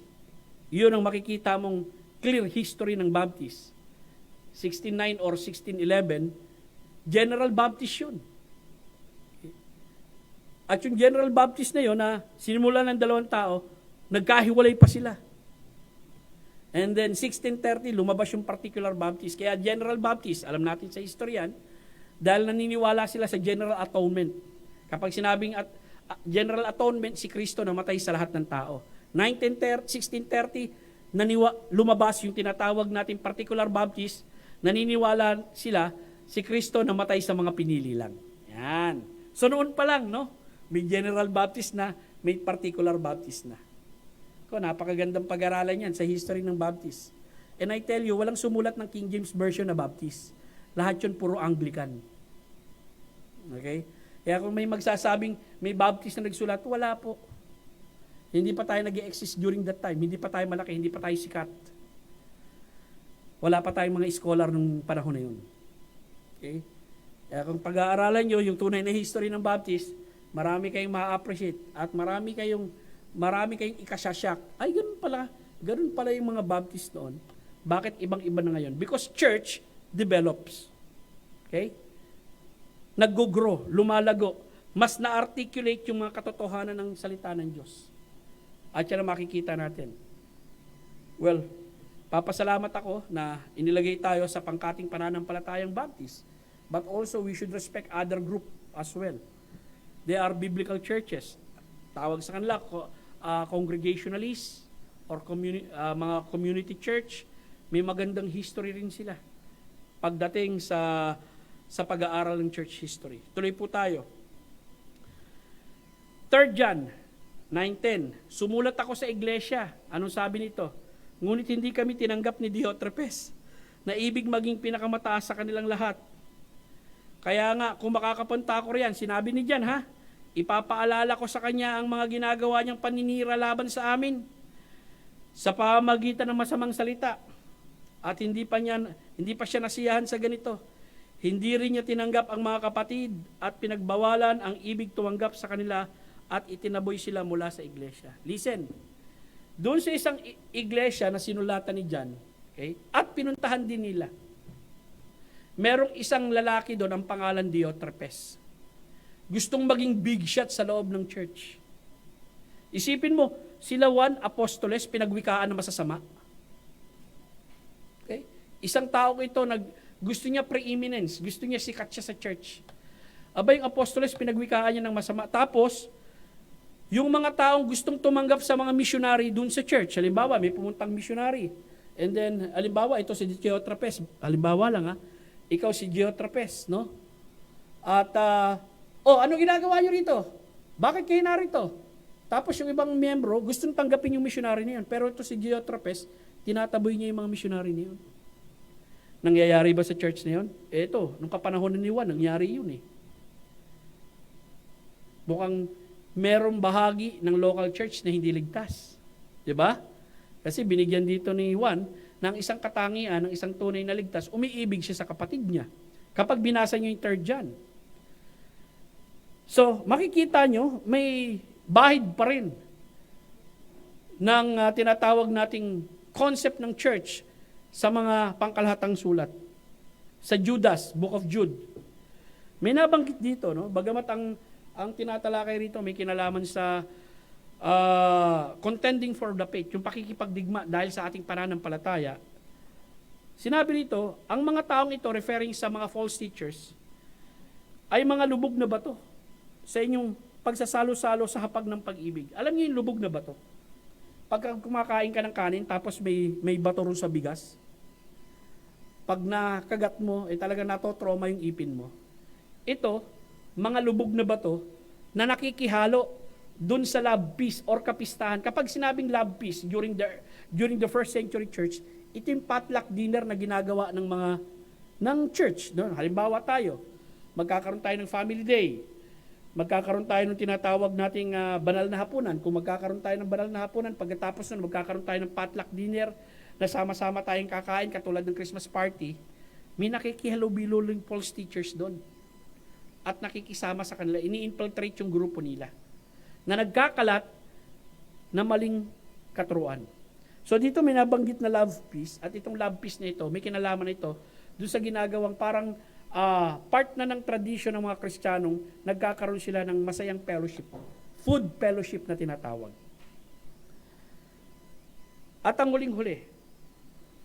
yun ang makikita mong clear history ng Baptist. 1609 or 1611, General Baptist yun. Okay? At yung General Baptist na yun, na sinimula ng 2 tao, nagkahiwalay pa sila. And then 1630, lumabas yung particular Baptist. Kaya General Baptist, alam natin sa history yan, dahil naniniwala sila sa General Atonement. Kapag sinabing General Atonement, si Kristo namatay sa lahat ng tao. 1630, lumabas yung tinatawag natin particular Baptist, naniniwala sila, si Kristo namatay sa mga pinili lang. Yan. So noon pa lang, no? May General Baptist na, may particular Baptist na. Napakagandang pag-aralan yan sa history ng Baptist. And I tell you, walang sumulat ng King James Version na Baptist. lahat yun puro Anglican. Okay? Kaya kung may magsasabing may Baptist na nagsulat, wala po. Hindi pa tayo nag-exist during that time. Hindi pa tayo malaki, hindi pa tayo sikat. Wala pa tayong mga scholar nung panahon na yun. Okay? Kaya kung pag-aaralan nyo yung tunay na history ng Baptist, marami kayong ma-appreciate at marami kayong ikasasyak. Ay, ganun pala yung mga Baptist noon. Bakit ibang-iba na ngayon? Because church develops. Okay? Nag-grow, lumalago. Mas na-articulate yung mga katotohanan ng salita ng Diyos. At yan ang makikita natin. Well, papasalamat ako na inilagay tayo sa pangkating pananampalatayang Baptist. But also, we should respect other group as well. They are biblical churches. Tawag sa kanila, congregationalists or mga community church. May magandang history rin sila. Pagdating sa pag-aaral ng church history. Tuloy po tayo. 3 John 9:10. Sumulat ako sa iglesia. Anong sabi nito? Ngunit hindi kami tinanggap ni Diotrephes na ibig maging pinakamataas sa kanilang lahat. Kaya nga, kung makakapunta ako riyan, sinabi ni John, ipapaalala ko sa kanya ang mga ginagawa niyang paninira laban sa amin sa pamamagitan ng masamang salita. At hindi pa siya nasiyahan sa ganito. Hindi rin niya tinanggap ang mga kapatid at pinagbawalan ang ibig tumanggap sa kanila at itinaboy sila mula sa iglesia. Listen, doon sa isang iglesia na sinulatan ni John, okay, at pinuntahan din nila, merong isang lalaki doon ang pangalan Diotrephes. Gustong maging big shot sa loob ng church. Isipin mo, sila apostoles, pinagwikaan na masasama. Okay? Isang tao ito, gusto niya preeminence, gusto niya sikat siya sa church. Aba yung apostoles, pinagwikaan niya ng masama. Tapos, yung mga taong gustong tumanggap sa mga missionary dun sa church, halimbawa, may pumuntang missionary. And then, halimbawa, ito si Diotrephes. Halimbawa lang ikaw si Diotrephes, no? At, ano ginagawa niyo rito? Bakit kayo narito? Tapos yung ibang miyembro, gustong tanggapin yung missionary na yun. Pero ito si Diotrephes, tinataboy niya yung mga missionary na yun. Nangyayari ba sa church na yun? Ito, nung kapanahon ni Juan, nangyari yun eh. Mukhang merong bahagi ng local church na hindi ligtas. 'Di ba? Kasi binigyan dito ni Juan ng isang katangian, ng isang tunay na ligtas, umiibig siya sa kapatid niya. Kapag binasa niyo yung 3 John. So, makikita nyo, may bahid pa rin ng tinatawag nating concept ng church sa mga pangkalahatang sulat. Sa Judas, Book of Jude. May nabanggit dito, no? Bagamat ang tinatalakay rito may kinalaman sa contending for the faith, yung pakikipagdigma dahil sa ating pananampalataya. Sinabi rito, ang mga taong ito, referring sa mga false teachers, ay mga lubog na bato sa inyong pagsasalo-salo sa hapag ng pag-ibig. Alam niyo yung lubog na bato? Pag kumakain ka ng kanin, tapos may bato ron sa bigas, pag nakagat mo, talaga natotrauma yung ipin mo. Ito, mga lubog na bato na nakikihalo dun sa love peace or kapistahan. Kapag sinabing love peace during the first century church, ito yung potluck dinner na ginagawa ng church. No? Halimbawa tayo, magkakaroon tayo ng family day. Magkakaroon tayo ng tinatawag nating banal na hapunan. Kung magkakaroon tayo ng banal na hapunan, pagkatapos nun, magkakaroon tayo ng potluck dinner na sama-sama tayong kakain katulad ng Christmas party, may nakikihalubilo-ling false teachers doon. At nakikisama sa kanila, ini-infiltrate yung grupo nila na nagkakalat na maling katuruan. So dito may nabanggit na love peace, at itong love peace na ito, may kinalaman na ito doon sa ginagawang parang part na ng tradisyon ng mga Kristiyanong, nagkakaroon sila ng masayang fellowship, food fellowship na tinatawag. At ang huling-huli,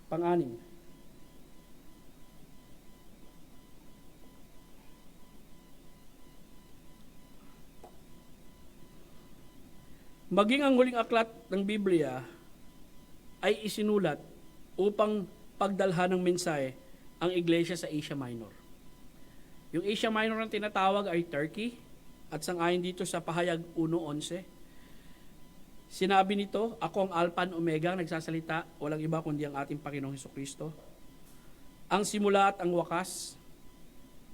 pang-anim, maging ang huling aklat ng Biblia ay isinulat upang pagdalhan ng mensahe ang iglesia sa Asia Minor. Yung Asia Minor ang tinatawag ay Turkey at sang-ayon dito sa Pahayag 1:11. Sinabi nito, ako ang Alpha and Omega, nagsasalita, walang iba kundi ang ating Panginoong Hesukristo. ang simula at ang wakas.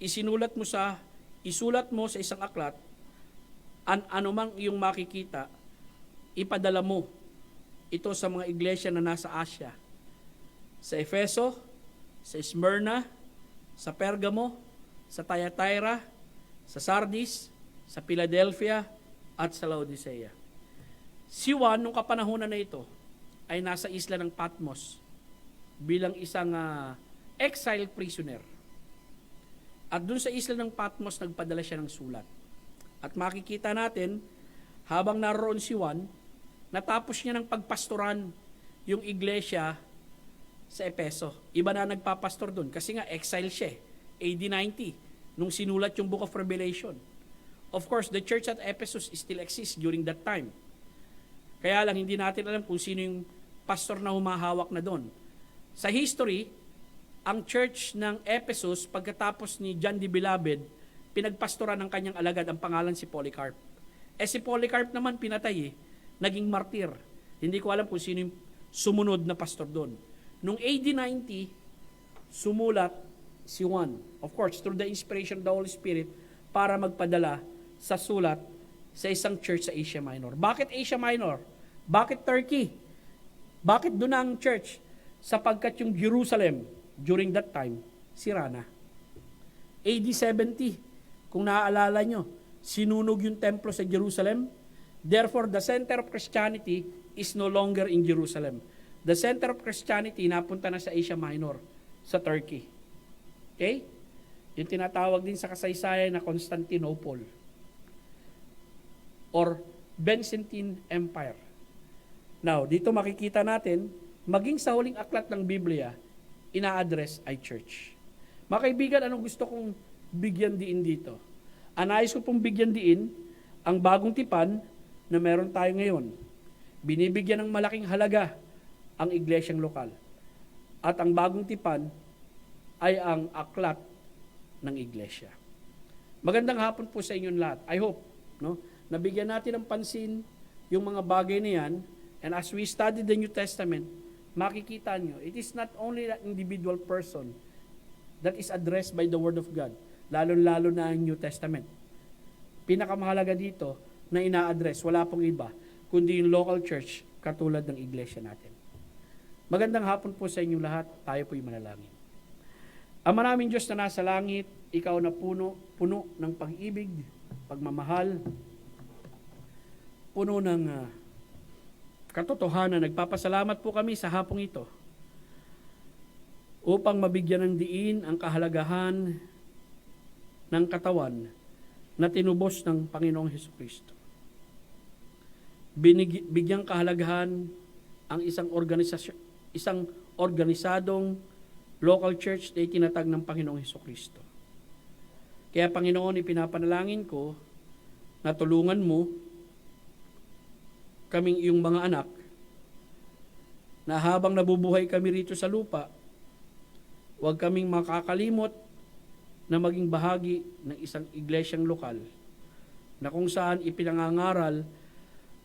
Isulat mo sa isang aklat, anumang iyong makikita, ipadala mo ito sa mga iglesia na nasa Asia. Sa Efeso, sa Smyrna, sa Pergamo, sa Thyatira, sa Sardis, sa Philadelphia, at sa Laodicea. Si Juan, nung kapanahunan na ito, ay nasa isla ng Patmos bilang isang exile prisoner. At dun sa isla ng Patmos, nagpadala siya ng sulat. At makikita natin, habang naroon si Juan, natapos niya ng pagpastoran yung iglesia sa Epeso. Iba na nagpapastor dun kasi nga exile siya, AD 90, nung sinulat yung Book of Revelation. Of course, the church at Ephesus still exists during that time. Kaya lang, hindi natin alam kung sino yung pastor na humahawak na doon. Sa history, ang church ng Ephesus, pagkatapos ni John the Beloved, pinagpastoran ng kanyang alagad, ang pangalan si Polycarp. Si Polycarp naman pinatay naging martir. Hindi ko alam kung sino yung sumunod na pastor doon. Nung AD 90, sumulat si Juan. Of course, through the inspiration of the Holy Spirit, para magpadala sa sulat sa isang church sa Asia Minor. Bakit Asia Minor? Bakit Turkey? Bakit doon ang church? Sapagkat yung Jerusalem, during that time, sira na. AD 70, kung naaalala nyo, sinunog yung templo sa Jerusalem. Therefore, the center of Christianity is no longer in Jerusalem. The center of Christianity napunta na sa Asia Minor, sa Turkey. Okay? Yung tinatawag din sa kasaysayan na Constantinople or Byzantine Empire. Now, dito makikita natin, maging sa huling aklat ng Biblia, ina-address ay church. Mga kaibigan, anong gusto kong bigyan diin dito? Anais ko pong bigyan diin ang bagong tipan na meron tayo ngayon. Binibigyan ng malaking halaga ang iglesyang lokal. At ang bagong tipan ay ang aklat ng iglesia. Magandang hapon po sa inyong lahat. I hope, nabigyan natin ng pansin yung mga bagay na yan. And as we study the New Testament, makikita nyo, it is not only that individual person that is addressed by the Word of God, lalo-lalo na ang New Testament. Pinakamahalaga dito na ina-address, wala pong iba, kundi yung local church katulad ng iglesia natin. Magandang hapon po sa inyong lahat, tayo po'y manalangin. Ama namin Diyos na nasa langit, ikaw na puno ng pag-ibig, pagmamahal, puno ng katotohanan. Nagpapasalamat po kami sa hapong ito upang mabigyan ng diin ang kahalagahan ng katawan na tinubos ng Panginoong Hesukristo. Bigyang kahalagahan ang isang organisadong local church na itinatag ng Panginoong Hesukristo. Kaya Panginoon, ipinapanalangin ko na tulungan mo kaming iyong mga anak na habang nabubuhay kami rito sa lupa, huwag kaming makakalimot na maging bahagi ng isang iglesyang lokal na kung saan ipinangangaral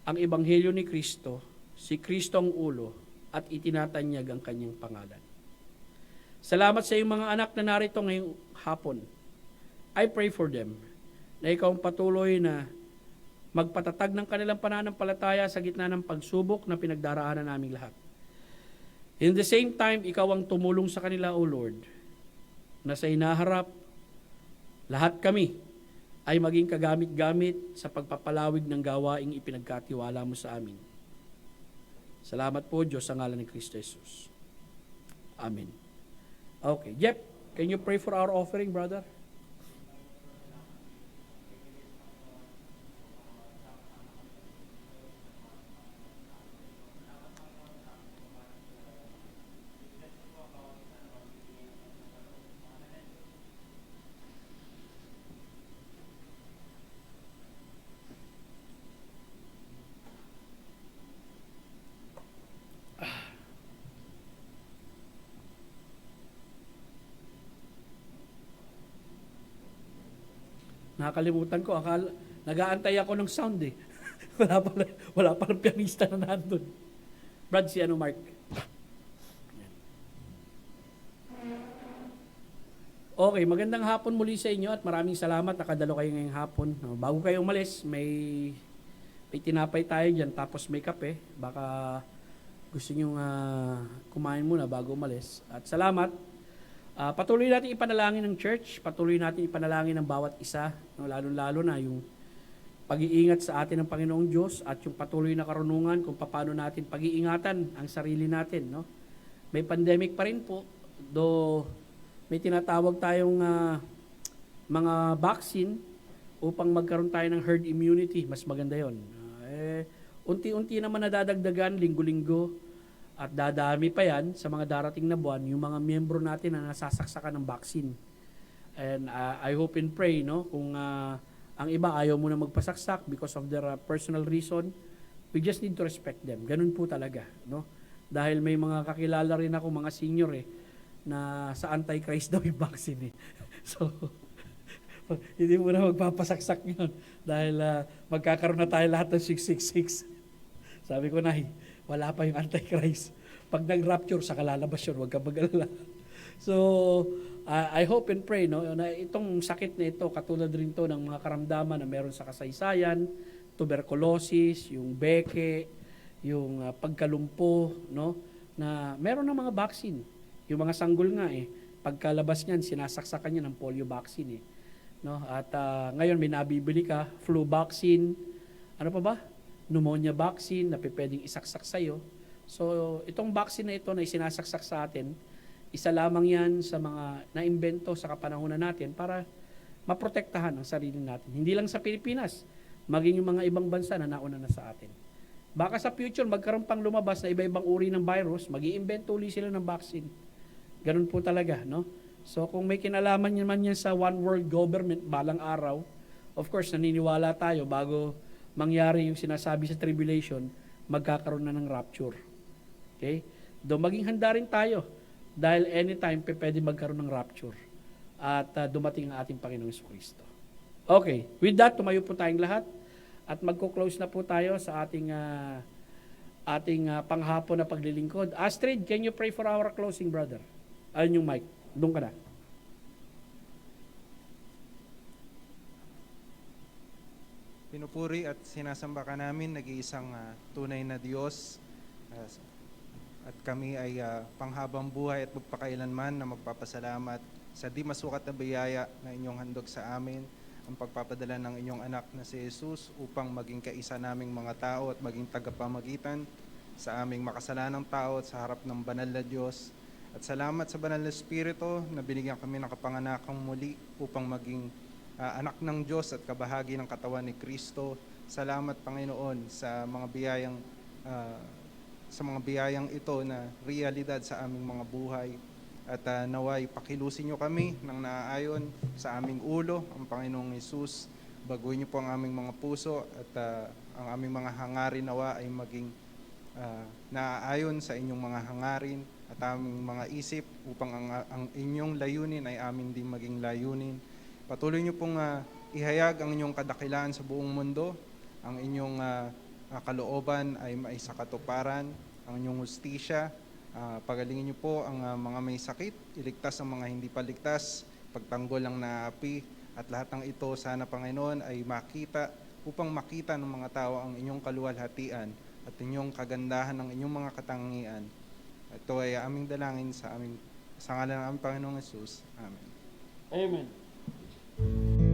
ang Ebanghelyo ni Kristo, si Kristo ang ulo, at itinatanyag ang kanyang pangalan. Salamat sa iyong mga anak na narito ngayong hapon. I pray for them na ikaw ang patuloy na magpatatag ng kanilang pananampalataya sa gitna ng pagsubok na pinagdaraanan naming lahat. In the same time, ikaw ang tumulong sa kanila, O Lord, na sa inaharap, lahat kami ay maging kagamit-gamit sa pagpapalawig ng gawaing ipinagkatiwala mo sa amin. Salamat po, Diyos, sa ngalan ni Kristo Jesus. Amen. Okay. Jeff, can you pray for our offering, brother? Nakakalimutan ko, nag-aantay ako ng sound eh. wala palang pianista na nandun. Brad, si Mark. Okay, magandang hapon muli sa inyo at maraming salamat nakadalo kayo ngayong hapon. Bago kayo umalis, may tinapay tayo dyan tapos may kape. Baka gusto nyo kumain muna bago umalis. At salamat. Patuloy natin ipanalangin ng church, patuloy natin ipanalangin ng bawat isa, no, lalo-lalo na yung pag-iingat sa atin ng Panginoong Diyos at yung patuloy na karunungan kung paano natin pag-iingatan ang sarili natin. No? May pandemic pa rin po, though may tinatawag tayong mga vaccine upang magkaroon tayo ng herd immunity. Mas maganda yon. Unti-unti naman nadadagdagan, linggo-linggo, at dadami pa yan sa mga darating na buwan, yung mga miyembro natin na nasasaksakan ng vaccine. And I hope and pray, no, kung ang iba ayaw muna magpasaksak because of their personal reason, we just need to respect them. Ganun po talaga, no? Dahil may mga kakilala rin ako, mga senior na sa Antichrist daw yung vaccine So, hindi mo na magpapasaksak yun dahil magkakaroon na tayo lahat ng 666. Sabi ko, Nay, wala pa yung Antichrist. Pag nag-rapture, saka lalabas yun, huwag ka mag-alala. So, I hope and pray, no, na itong sakit na ito, katulad rin to ng mga karamdaman na meron sa kasaysayan, tuberculosis, yung beke, yung pagkalumpo, no, na meron ng mga vaccine. Yung mga sanggol nga pagkalabas niyan, sinasaksakan niya ng polio vaccine no? At ngayon may nabibili ka, flu vaccine, ano pa ba? Pneumonia vaccine na pwedeng isaksak sa'yo. So, itong vaccine na ito na isinasaksak sa atin, isa lamang yan sa mga naimbento sa kapanahunan natin para maprotektahan ang sarili natin. Hindi lang sa Pilipinas, maging yung mga ibang bansa na nauna na sa atin. Baka sa future, magkaroon pang lumabas na iba-ibang uri ng virus, mag-i-invento ulit sila ng vaccine. Ganun po talaga, no? So, kung may kinalaman naman yan sa one world government, balang araw, of course, naniniwala tayo bago mangyari yung sinasabi sa tribulation, magkakaroon na ng rapture. Okay? Though maging handa rin tayo dahil anytime pwede magkaroon ng rapture at dumating ang ating Panginoong Jesucristo. Okay, with that, tumayo po tayong lahat at magko-close na po tayo sa ating panghapon na paglilingkod. Astrid, can you pray for our closing, brother? Ayun yung mic. Doon ka na. Pinupuri at sinasamba ka namin, nag-iisang tunay na Diyos. At kami ay panghabang buhay at magpakailanman na magpapasalamat sa di masukat na biyaya na inyong handog sa amin, ang pagpapadala ng inyong anak na si Jesus upang maging kaisa naming mga tao at maging tagapamagitan sa aming makasalanang tao at sa harap ng banal na Diyos. At salamat sa banal na Espiritu na binigyan kami ng kapanganakang muli upang maging anak ng Diyos at kabahagi ng katawan ni Kristo. Salamat, Panginoon, sa mga biyayang ito na realidad sa aming mga buhay. At naway pakilusin niyo kami ng naaayon sa aming ulo, ang Panginoong Hesus. Baguhin niyo po ang aming mga puso at ang aming mga hangarin nawa ay maging naaayon sa inyong mga hangarin at aming mga isip upang ang inyong layunin ay amin din maging layunin. Patuloy niyo pong ihayag ang inyong kadakilaan sa buong mundo, ang inyong kalooban ay maisa katuparan, ang inyong hustisya, pagalingin niyo po ang mga may sakit, iligtas ang mga hindi paligtas, pagtanggol ang naapi, at lahat ng ito sana, Panginoon, ay upang makita ng mga tao ang inyong kaluwalhatian at inyong kagandahan ng inyong mga katangian. Ito ay aming dalangin sa ngalan ng aming Panginoong Hesus. Amen. Amen.